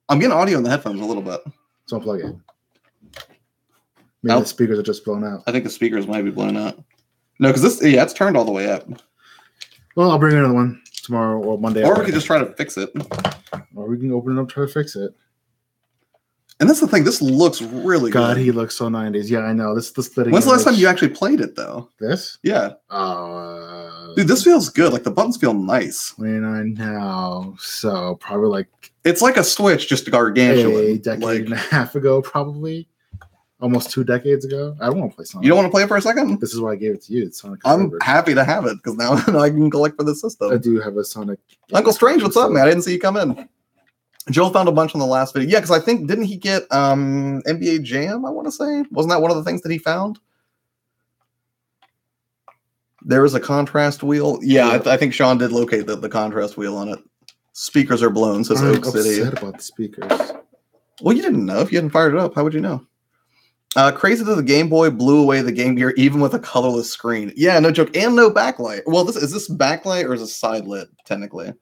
I'm getting audio in the headphones a little bit. So unplug it. Maybe the speakers are just blown out. I think the speakers might be blown out. No, because this, it's turned all the way up. Well, I'll bring another one tomorrow or Monday. Or we could just try to fix it. Or we can open it up, try to fix it. And that's the thing. This looks really God, good. he looks so 90s. Yeah, I know. This splitting. When's the last time you actually played it, though? This? Yeah. Dude, Dude, this feels good. Like, the buttons feel nice. I mean, I know. So probably like It's like a Switch, just gargantuan. a decade and a half ago, probably. Almost 2 decades ago. I don't want to play Sonic. You don't want to play it for a second? This is why I gave it to you. It's Sonic. I'm Forever. happy to have it, because now I can collect for the system. I do have a Sonic. Uncle Strange, what's up, man? I didn't see you come in. Joel found a bunch on the last video. Yeah, because I think, didn't he get NBA Jam, I want to say? Wasn't that one of the things that he found? There was a contrast wheel. Yeah, I think Sean did locate the contrast wheel on it. Speakers are blown, says I'm Oak City. upset about the speakers. Well, you didn't know. If you hadn't fired it up, how would you know? Crazy that the Game Boy blew away the Game Gear even with a colorless screen. Yeah, no joke. And no backlight. Well, is this backlight or is this side lit, technically? I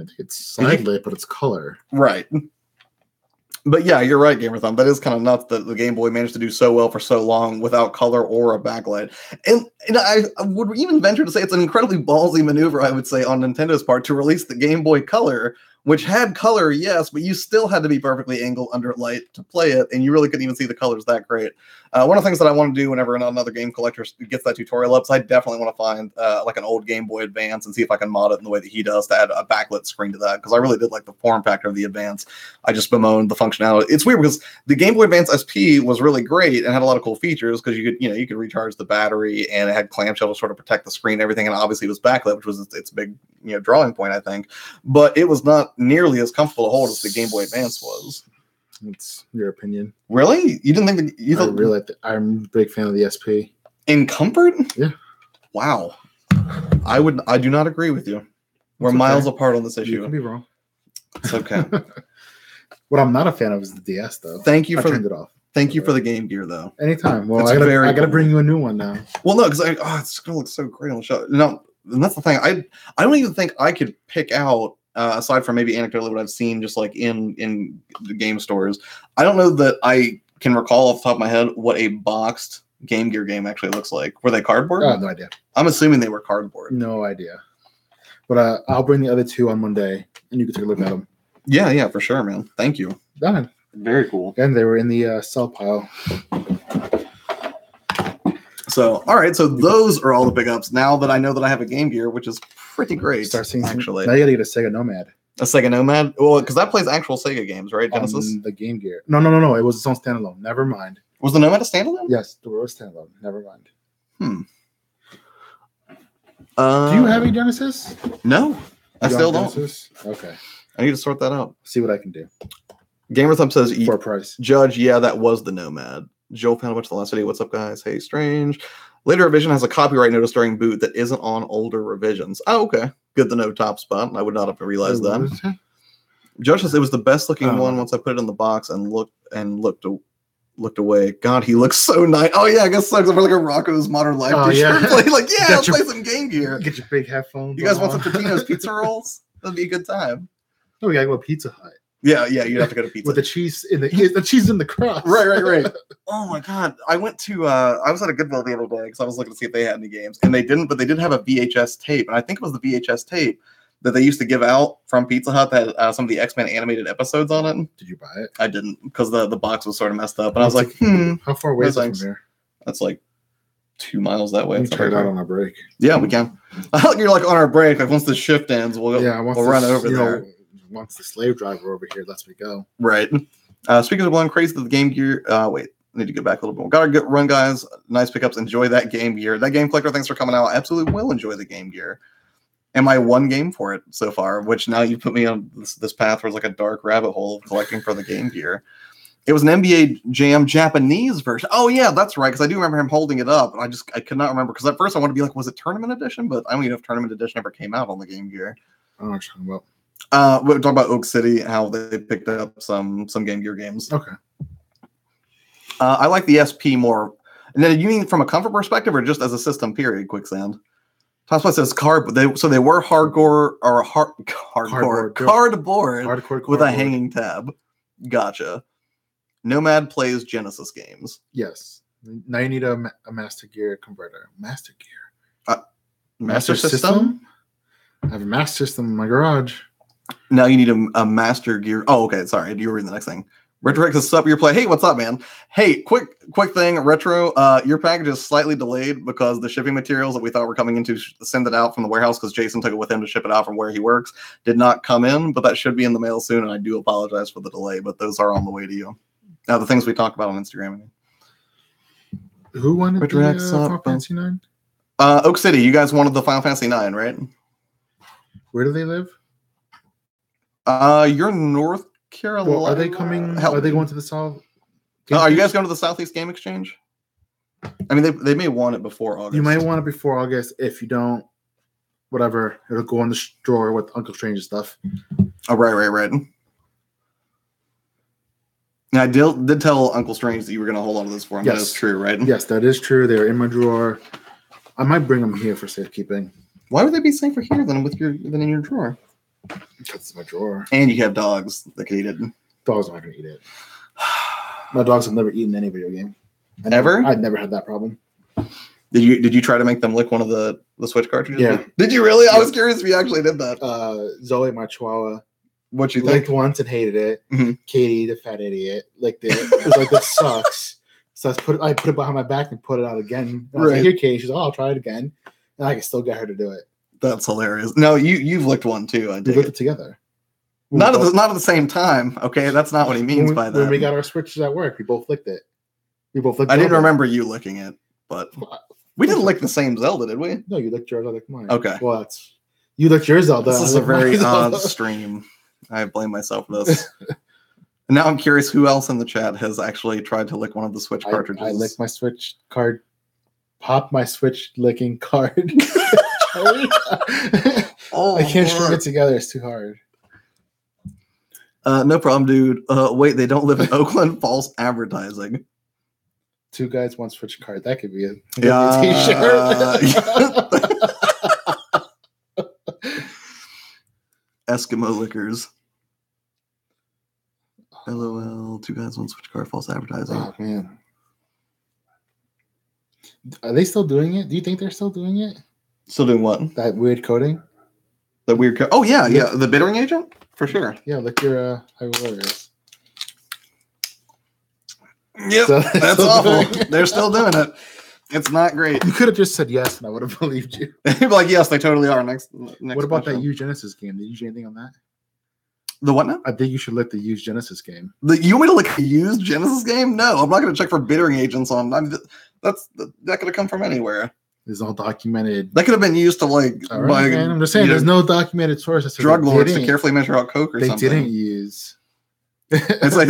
think it's side lit, but it's color. Right. But yeah, you're right, Gamer Thumb. That is kind of nuts that the Game Boy managed to do so well for so long without color or a backlight. And I would even venture to say it's an incredibly ballsy maneuver, I would say, on Nintendo's part to release the Game Boy Color, which had color, yes, but you still had to be perfectly angled under light to play it, and you really couldn't even see the colors that great. One of the things that I want to do whenever another game collector gets that tutorial up is I definitely want to find like an old Game Boy Advance and see if I can mod it in the way that he does to add a backlit screen to that, because I really did like the form factor of the Advance. I just bemoaned the functionality. It's weird because the Game Boy Advance SP was really great and had a lot of cool features because you could recharge the battery, and it had clamshell to sort of protect the screen and everything, and obviously it was backlit, which was its big drawing point, I think. But it was not nearly as comfortable to hold as the Game Boy Advance was. It's your opinion. Really? You didn't think that you thought I'm a big fan of the SP. in comfort? Yeah. Wow. I do not agree with you. We're It's okay. miles apart on this You issue. can be wrong. It's okay. What I'm not a fan of is the DS, though. Thank you I for turned it off. Thank you for the Game Gear, though. Anytime. Well, It's I very gotta cool. bring you a new one now. Well, no, because it's gonna look so great on the show. No, and that's the thing. I don't even think I could pick out, aside from maybe anecdotally what I've seen just like in the game stores. I don't know that I can recall off the top of my head what a boxed Game Gear game actually looks like. Were they cardboard? I have no idea. I'm assuming they were cardboard. No idea. But I'll bring the other 2 on Monday, and you can take a look at them. Yeah, for sure, man. Thank you. Done. Very cool. Again, they were in the sell pile. So, all right. So those are all the big ups. Now that I know that I have a Game Gear, which is pretty great, Start seeing actually. Now you gotta get a Sega Nomad. A Sega Nomad? Well, because that plays actual Sega games, right? Genesis? On the Game Gear. No. It was its own standalone. Never mind. Was the Nomad a standalone? Yes, the was standalone. Never mind. Do Do you have a Genesis? No, I You still have don't. Genesis? Okay. I need to sort that out. See what I can do Gamer Thumb says, for a price. Judge, yeah, that was the Nomad. Joe found a bunch of the last video. What's up, guys? Hey, Strange. Later revision has a copyright notice during boot that isn't on older revisions. Oh, okay. Good to know, Top Spot. I would not have realized that. Judge says it was the best looking one once I put it in the box and looked away. God, he looks so nice. Oh yeah, I guess it's like a Rocco's Modern Life Oh, t-shirt. yeah. Like, yeah, Got let's your- play some Game Gear. Get your big headphones. You guys want on. some Totino's pizza rolls? That'd be a good time. No, we gotta go to Pizza Hut Yeah, you'd have to go to pizza. with the cheese in the cheese in the crust. Right. Oh my god, I went to I was at a Goodwill the other day because I was looking to see if they had any games, and they didn't, but they did have a VHS tape, and I think it was the VHS tape that they used to give out from Pizza Hut that had some of the X-Men animated episodes on it. Did you buy it? I didn't, because the box was sort of messed up, and I was like, How far away No is it from thanks. here? that's like 2 miles that way. We It's can try it right out there. on our break. Yeah, we can. I like you're like on our break. Like once the shift ends, we'll run over there. Once the slave driver over here lets me go. Right. Speaking of blowing crazy to the Game Gear, wait, I need to get back a little bit more. Got a good run, guys. Nice pickups. Enjoy that Game Gear. That Game Collector, thanks for coming out. Absolutely will enjoy the Game Gear. And my one game for it so far, which now you put me on this path where it's like a dark rabbit hole of collecting for the Game Gear. It was an NBA Jam Japanese version. Oh yeah, that's right. Because I do remember him holding it up, and I could not remember. Because at first I wanted to be like, was it Tournament Edition? But I don't even know if Tournament Edition ever came out on the Game Gear. I don't know what you're talking about. We're talking about Oak City, how they picked up some Game Gear games. Okay. I like the SP more. And then you mean from a comfort perspective, or just as a system? Period. Quicksand. Tospa says they were hardcore or cardboard with a hanging tab. Gotcha. Nomad plays Genesis games. Yes. Now you need a Master Gear converter. Master Gear. Master System? I have a Master System in my garage. Now you need a Master Gear. Oh, okay. Sorry. You were reading the next thing. Retrorex is up your play. Hey, what's up, man? Hey, quick thing, Retro. Your package is slightly delayed because the shipping materials that we thought were coming in to send it out from the warehouse, because Jason took it with him to ship it out from where he works, did not come in, but that should be in the mail soon, and I do apologize for the delay, but those are on the way to you. Now, the things we talked about on Instagram. Who wanted Retrorex the Final Fantasy 9? Oak City. You guys wanted the Final Fantasy 9, right? Where do they live? You're North Carolina. Well, are they coming? Are they going to the South? Are you guys going to the Southeast Game Exchange? I mean, they may want it before August. You might want it before August. If you don't, whatever, it'll go in the drawer with Uncle Strange's stuff. Oh, right. Now, I did tell Uncle Strange that you were going to hold on to this for him. Yes. That is true, right? Yes, that is true. They're in my drawer. I might bring them here for safekeeping. Why would they be safer here than in your drawer? Because it's my drawer. And you have dogs that can eat it. Dogs aren't going to eat it. My dogs have never eaten any video game. Ever? I'd never had that problem. Did you try to make them lick one of the Switch cartridges? Yeah. Did you really? I was curious if you actually did that. Zoe, my chihuahua, What you think? licked once and hated it. Mhm. Katie, the fat idiot, licked it. It was like, this sucks. So I put it behind my back and put it out again. And I was like, here, Katie. She's like, I'll try it again. And I can still get her to do it. That's hilarious. No, you've licked one too. We licked it together. Not at the same time. Okay, that's not what he means by that. When we got our Switches at work, we both licked it. I didn't remember you licking it, but we didn't lick the same Zelda, did we? No, you licked yours, I licked mine. Okay. Well, you licked your Zelda. This is a very odd stream. I blame myself for this. Now I'm curious who else in the chat has actually tried to lick one of the Switch cartridges. I licked my Switch card, popped my Switch licking card. I can't string it together. It's too hard. No problem, dude. Wait, they don't live in Oakland? False advertising. Two guys, one Switch card. That could be a t-shirt. Eskimo liquors. LOL. Two guys, one Switch card. False advertising. Oh man, are they still doing it? Do you think they're still doing it? Still doing what? That weird coding. The weird code. Oh yeah. The bittering agent for sure. Yeah, look your Hyrule Warriors. Yep, So, that's awful. They're still doing it. It's not great. You could have just said yes, and I would have believed you. Be like, yes, they totally are. Next What about question. that used Genesis game? Did you do anything on that? The what now? I think you should let the used Genesis game. You want me to look at a used Genesis game? No, I'm not going to check for bittering agents on. That could have come from anywhere. It's all documented. That could have been used to like. All right, man. I'm just saying, there's no documented source that says drug lords to carefully measure out coke or they something. They didn't use. It's like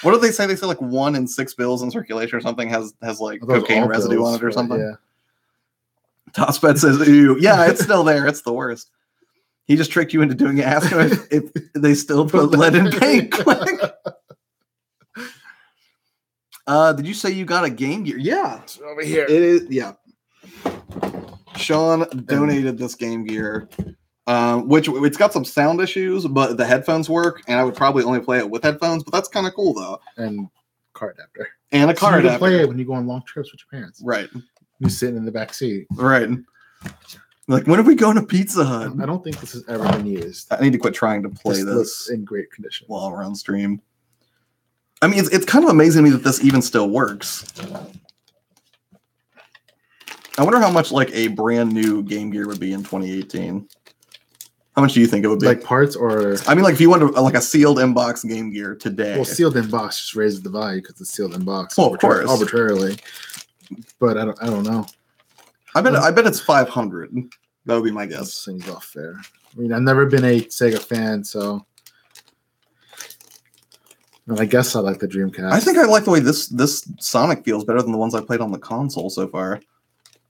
what do they say? They say like 1 in 6 bills in circulation or something has like cocaine residue on it or something. Yeah. Tossped says, "Ew, yeah, it's still there. It's the worst." He just tricked you into doing it. Ask him if they still put lead in paint. Did you say you got a Game Gear? Yeah, It's over here. it is. Yeah, Sean donated this Game Gear. Which it's got some sound issues, but the headphones work, and I would probably only play it with headphones. But that's kind of cool, though. And car adapter. And a car so you adapter. can play it when you go on long trips with your parents. Right. You're sitting in the back seat. Right. Like, when are we going to Pizza Hut? I don't think this has ever been used. I need to quit trying to play This this looks in great condition. while we're on stream. I mean, it's kind of amazing to me that this even still works. I wonder how much like a brand new Game Gear would be in 2018. How much do you think it would be? Like parts or? I mean, like if you wanted like a sealed inbox Game Gear today. Well, sealed in box just raises the value because it's sealed in box. Well, of course. Arbitrarily. But I don't know. I bet it's 500. That would be my This guess. seems off fair. I mean, I've never been a Sega fan, so And I guess I like the Dreamcast. I think I like the way this Sonic feels better than the ones I played on the console so far.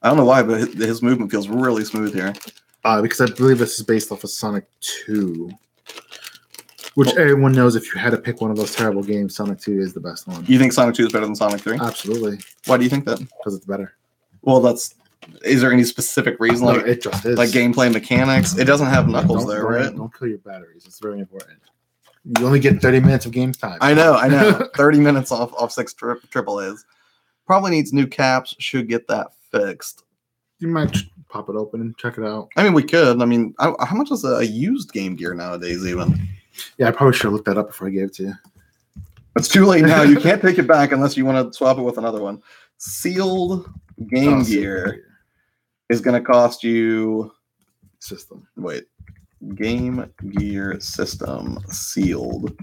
I don't know why, but his movement feels really smooth here. Because I believe this is based off of Sonic 2. Which everyone knows if you had to pick one of those terrible games, Sonic 2 is the best one. You think Sonic 2 is better than Sonic 3? Absolutely. Why do you think that? Because it's better. Well, is there any specific reason? No, Like, it just is. like gameplay mechanics? It doesn't have Knuckles Don't- there, don't- right? Don't kill your batteries. It's very important. You only get 30 minutes of game time. I know. 30 minutes off 6 triple A's. Probably needs new caps. Should get that fixed. You might pop it open and check it out. I mean, we could. I mean, how much is a used Game Gear nowadays even? Yeah, I probably should have looked that up before I gave it to you. It's too late now. You can't take it back unless you want to swap it with another one. Sealed Game Gear is going to cost you... System. Wait. Game Gear System sealed,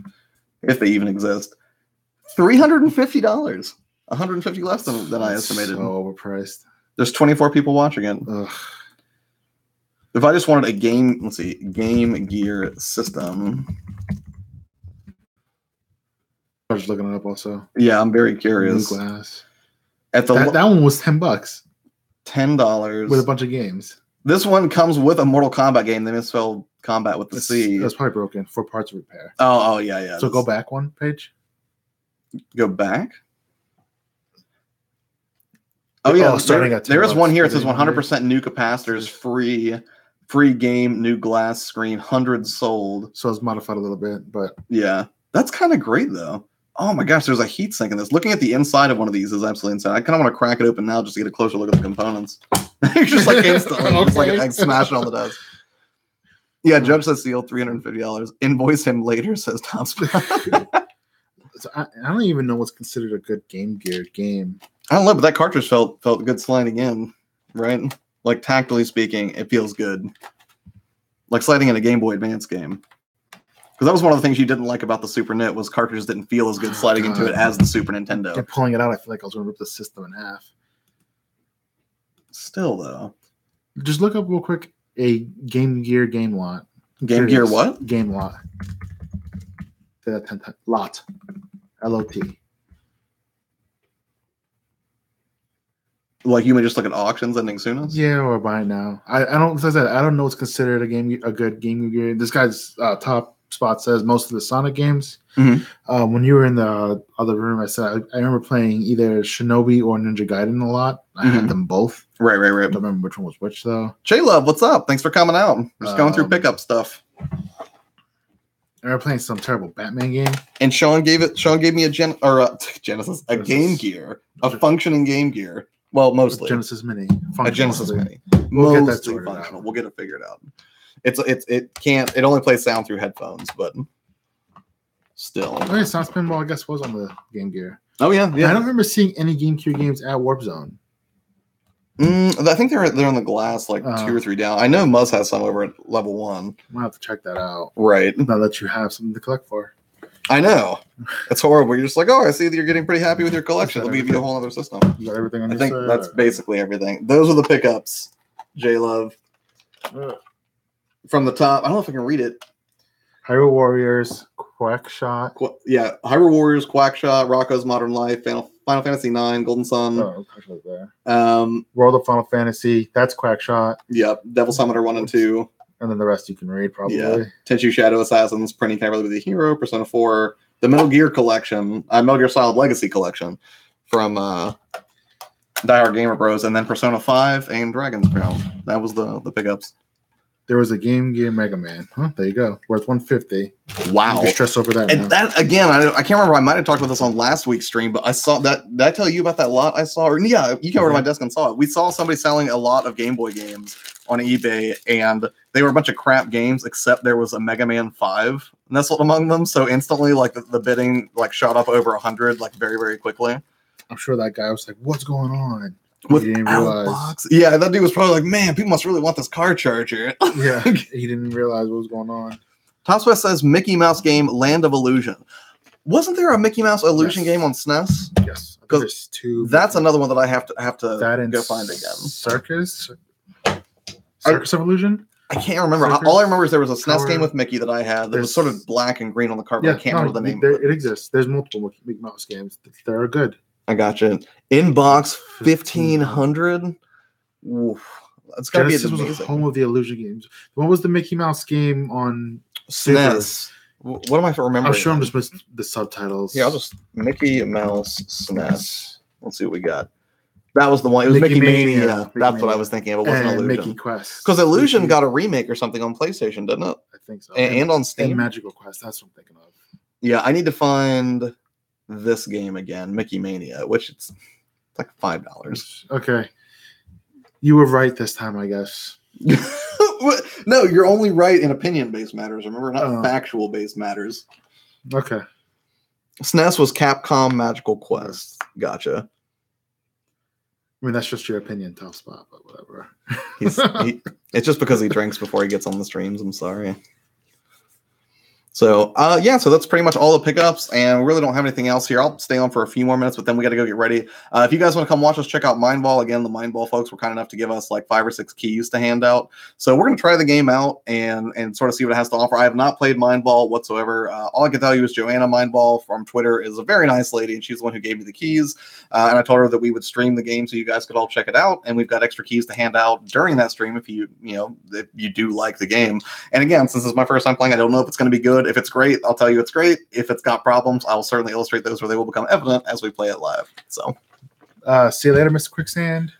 if they even exist, $350. 150 less than I estimated. So overpriced. There's 24 people watching it. Ugh. If I just wanted a game, let's see, Game Gear System. I was looking it up also. Yeah, I'm very New curious. glass. At the That one was $10 $10 with a bunch of games. This one comes with a Mortal Kombat game. They misspelled combat with the C. That's probably broken. 4 parts of repair. Oh, yeah. So go back one page. Go back. Oh yeah, starting at there is $10. one here. It says 100% new capacitors, free game, new glass screen, 100 sold. So it's modified a little bit, but Yeah, that's kind of great though. Oh my gosh, there's a heat sink in this. Looking at the inside of one of these is absolutely insane. I kind of want to crack it open now just to get a closer look at the components. You're just like instantly, just like smash it on the desk. Yeah, Judge says sealed $350. Invoice him later, says Tom Spot. so I don't even know what's considered a good Game Gear game. I don't know, but that cartridge felt good sliding in, right? Like tactily speaking, it feels good. Like sliding in a Game Boy Advance game. Because that was one of the things you didn't like about the Super NIT was cartridges didn't feel as good sliding into it as the Super Nintendo. And pulling it out, I feel like I was going to rip the system in half. Still though. Just look up real quick a Game Gear game lot. Game Gear what? Game lot. Say that 10 times. Lot. L-O-T. Like you may just look at auctions ending soonest? Yeah, or buy it now. I don't. As I said, I don't know what's considered a good Game Gear. This guy's top spot says most of the Sonic games. Mhm. When you were in the other room, I said I remember playing either Shinobi or Ninja Gaiden a lot. I had them both. Right. I don't remember which one was which though. J-Love, what's up? Thanks for coming out. We're just going through pickup stuff. I remember playing some terrible Batman game. And Sean gave me a Genesis, a Game Gear, a functioning Game Gear. Well, mostly Genesis Mini. a Genesis Mini. We'll get that Mostly sorted functional. out. We'll get it figured out. It only plays sound through headphones, but still. Oh yeah, Sound Spinball I guess was on the Game Gear. Oh yeah. I don't remember seeing any Game Gear games at Warp Zone. I think they're on the glass like 2 or 3 down. I know Muzz has some over at level 1. Might have to check that out. Right. Now that you have something to collect for. I know. It's horrible. You're just like, oh, I see that you're getting pretty happy with your collection. Let me give you a whole other system. You got everything on I your think side? that's basically everything. Those are the pickups, J-Love. From the top, I don't know if I can read it. Hyrule Warriors, Quackshot. Hyrule Warriors, Quackshot, Rocco's Modern Life, Final Fantasy IX, Golden Sun. Oh, Quackshot there. World of Final Fantasy. That's Quackshot. Yep, Devil Summoner 1 and 2. And then the rest you can read probably. Yeah. Tenchu Shadow Assassins, Prinny Can't Really Be the Hero, Persona 4, the Metal Gear Collection, Metal Gear Solid Legacy Collection from Die Hard Gamer Bros, and then Persona 5 and Dragon's Crown. That was the pickups. There was a Game Gear Mega Man. Huh, there you go. Worth $150. Wow. You stress over that. And now. that again, I can't remember. I might have talked about this on last week's stream, but I saw that. Did I tell you about that lot I saw? Or yeah, you came over to my desk and saw it. We saw somebody selling a lot of Game Boy games on eBay, and they were a bunch of crap games, except there was a Mega Man 5 nestled among them. So instantly, like the bidding like shot up over 100, like very, very quickly. I'm sure that guy was like, "What's going on?" With He didn't realize. Outbox. Yeah, that dude was probably like, man, people must really want this car charger. Yeah, he didn't realize what was going on. Top Swift says Mickey Mouse game Land of Illusion. Wasn't there a Mickey Mouse Illusion game on SNES? Yes, there's 2. That's another one that I have to that and go find again. Circus of Illusion. I can't remember. Circus? All I remember is there was a SNES Power- game with Mickey that I had that was There's- sort of black and green on the cover. Yeah, I can't no, remember the name. there- of it exists. There's multiple Mickey Mouse games. They're good. I gotcha. Inbox 1500. Oof. That's gotta Genesis be was amazing. home of the Illusion games. What was the Mickey Mouse game on SNES. What am I remembering? I'm sure I'm just missing the subtitles. Yeah, I'll just Mickey Mouse SNES. Let's see what we got. That was the one. It was Mickey Mania. That's Mickey what I Mania. was thinking of. It wasn't and Illusion. Mickey Quest. Because Illusion got a remake or something on PlayStation, didn't it? I think so. And on Steam. And Magical Quest. That's what I'm thinking of. Yeah, I need to find this game again, Mickey Mania, which it's like $5. Okay. You were right this time, I guess. No, you're only right in opinion-based matters. Remember, not Oh. factual-based matters. Okay. SNES was Capcom Magical Quest. Gotcha. I mean, that's just your opinion, tough spot, but whatever. It's just because he drinks before he gets on the streams. I'm sorry. So, yeah, so that's pretty much all the pickups, and we really don't have anything else here. I'll stay on for a few more minutes, but then we got to go get ready. If you guys want to come watch us check out Mindball, again, the Mindball folks were kind enough to give us like 5 or 6 keys to hand out. So we're going to try the game out and sort of see what it has to offer. I have not played Mindball whatsoever. All I can tell you is Joanna Mindball from Twitter is a very nice lady, and she's the one who gave me the keys. And I told her that we would stream the game so you guys could all check it out, and we've got extra keys to hand out during that stream if you do like the game. And again, since this is my first time playing, I don't know if it's going to be good. If it's great, I'll tell you it's great. If it's got problems, I will certainly illustrate those where they will become evident as we play it live. So, see you later, Mr. Quicksand.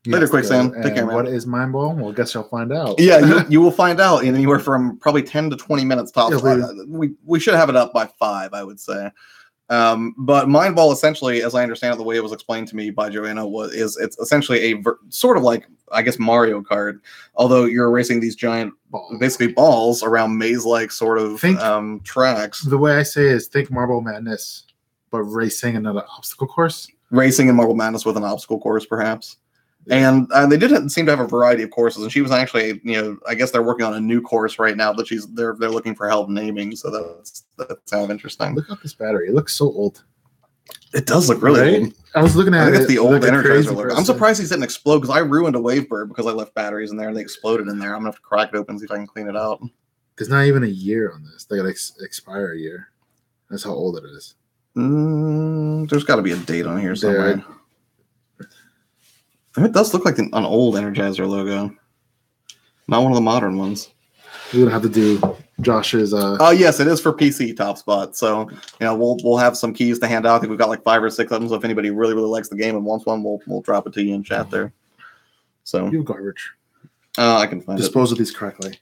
Later, Quicksand. Take care, And man. what is Mindball? Well, I guess you'll find out. Yeah, you will find out in anywhere from probably 10 to 20 minutes tops. Yeah, We should have it up by 5, I would say. But Mindball, essentially, as I understand it, the way it was explained to me by Joanna it's essentially a sort of like, I guess, Mario Kart, although you're racing these giant, basically balls around maze-like sort of tracks. The way I say is think Marble Madness, but racing another obstacle course. Racing in Marble Madness with an obstacle course, perhaps. And they did seem to have a variety of courses, and she was actually, I guess they're working on a new course right now that they're looking for help naming, so that's kind of interesting. Look at this battery; it looks so old. It does look really old. I was looking at I think it. it's the old like a Energizer crazy logo. I'm person. surprised these didn't explode because I ruined a Wavebird because I left batteries in there and they exploded in there. I'm gonna have to crack it open and see if I can clean it out. There's not even a year on this. They got to expire a year. That's how old it is. There's got to be a date on here somewhere. It does look like an old Energizer logo, not one of the modern ones. We're gonna have to do Josh's. Oh yes, it is for PC Top Spot. So we'll have some keys to hand out. I think we've got like 5 or 6 of them. So if anybody really likes the game and wants one, we'll drop it to you in chat there. So You garbage. I can find Dispose of these correctly.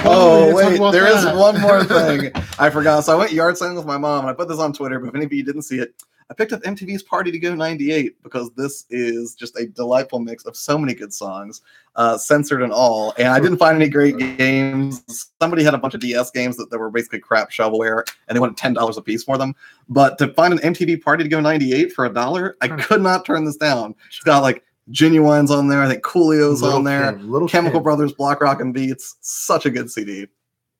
Oh, we didn't talk wait, about there is that. one more thing. I forgot. So I went yard signing with my mom, and I put this on Twitter, but if any of you didn't see it, I picked up MTV's Party to Go 98 because this is just a delightful mix of so many good songs, censored and all. And I didn't find any great games. Somebody had a bunch of DS games that were basically crap shovelware, and they wanted $10 a piece for them. But to find an MTV Party to Go 98 for $1, I could not turn this down. It's got like Genuine's on there. I think Coolio's on there. Chemical Brothers, Block Rock and Beats. Such a good CD.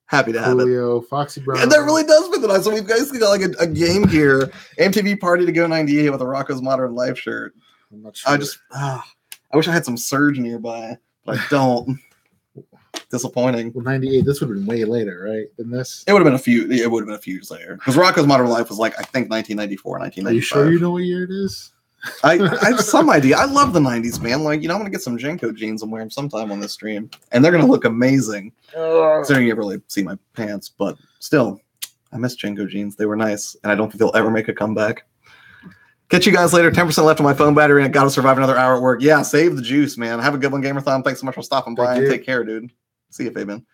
Happy to have it. Coolio, Foxy Brown. And that really does fit the night. So we've basically got like a game here. MTV Party to Go 98 with a Rocco's Modern Life shirt. I'm not sure. I wish I had some Surge nearby, but I don't. Disappointing. Well, 98. This would have been way later, right? Than this. It would have been a few years later. Because Rocco's Modern Life was like, I think 1994, Are 1995. you sure you know what year it is? I have some idea. I love the 90s, man. Like, I'm going to get some Jenko jeans and wear them sometime on this stream. And they're going to look amazing. Considering you never really see my pants. But still, I miss Jenko jeans. They were nice. And I don't think they'll ever make a comeback. Catch you guys later. 10% left on my phone battery, and I got to survive another hour at work. Yeah, save the juice, man. Have a good one, Gamerthon. Thanks so much for stopping by. And take care, dude. See you, Fabian.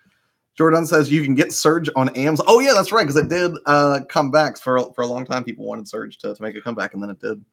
Jordan says you can get Surge on Amazon. Oh, yeah, that's right, because it did come back. For a long time, people wanted Surge to make a comeback, and then it did.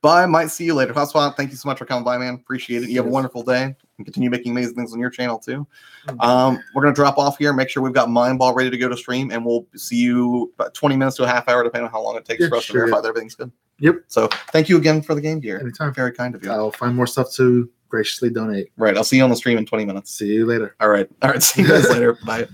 Bye. Might see you later. Hotspot, thank you so much for coming by, man. Appreciate it. You have a wonderful day. And continue making amazing things on your channel, too. We're going to drop off here. Make sure we've got Mindball ready to go to stream, and we'll see you about 20 minutes to a half hour, depending on how long it takes for us to verify that everything's good. Yep. So thank you again for the game gear. Anytime. Very kind of you. I'll find more stuff to graciously donate. Right. I'll see you on the stream in 20 minutes. See you later. All right. See you guys later. Bye.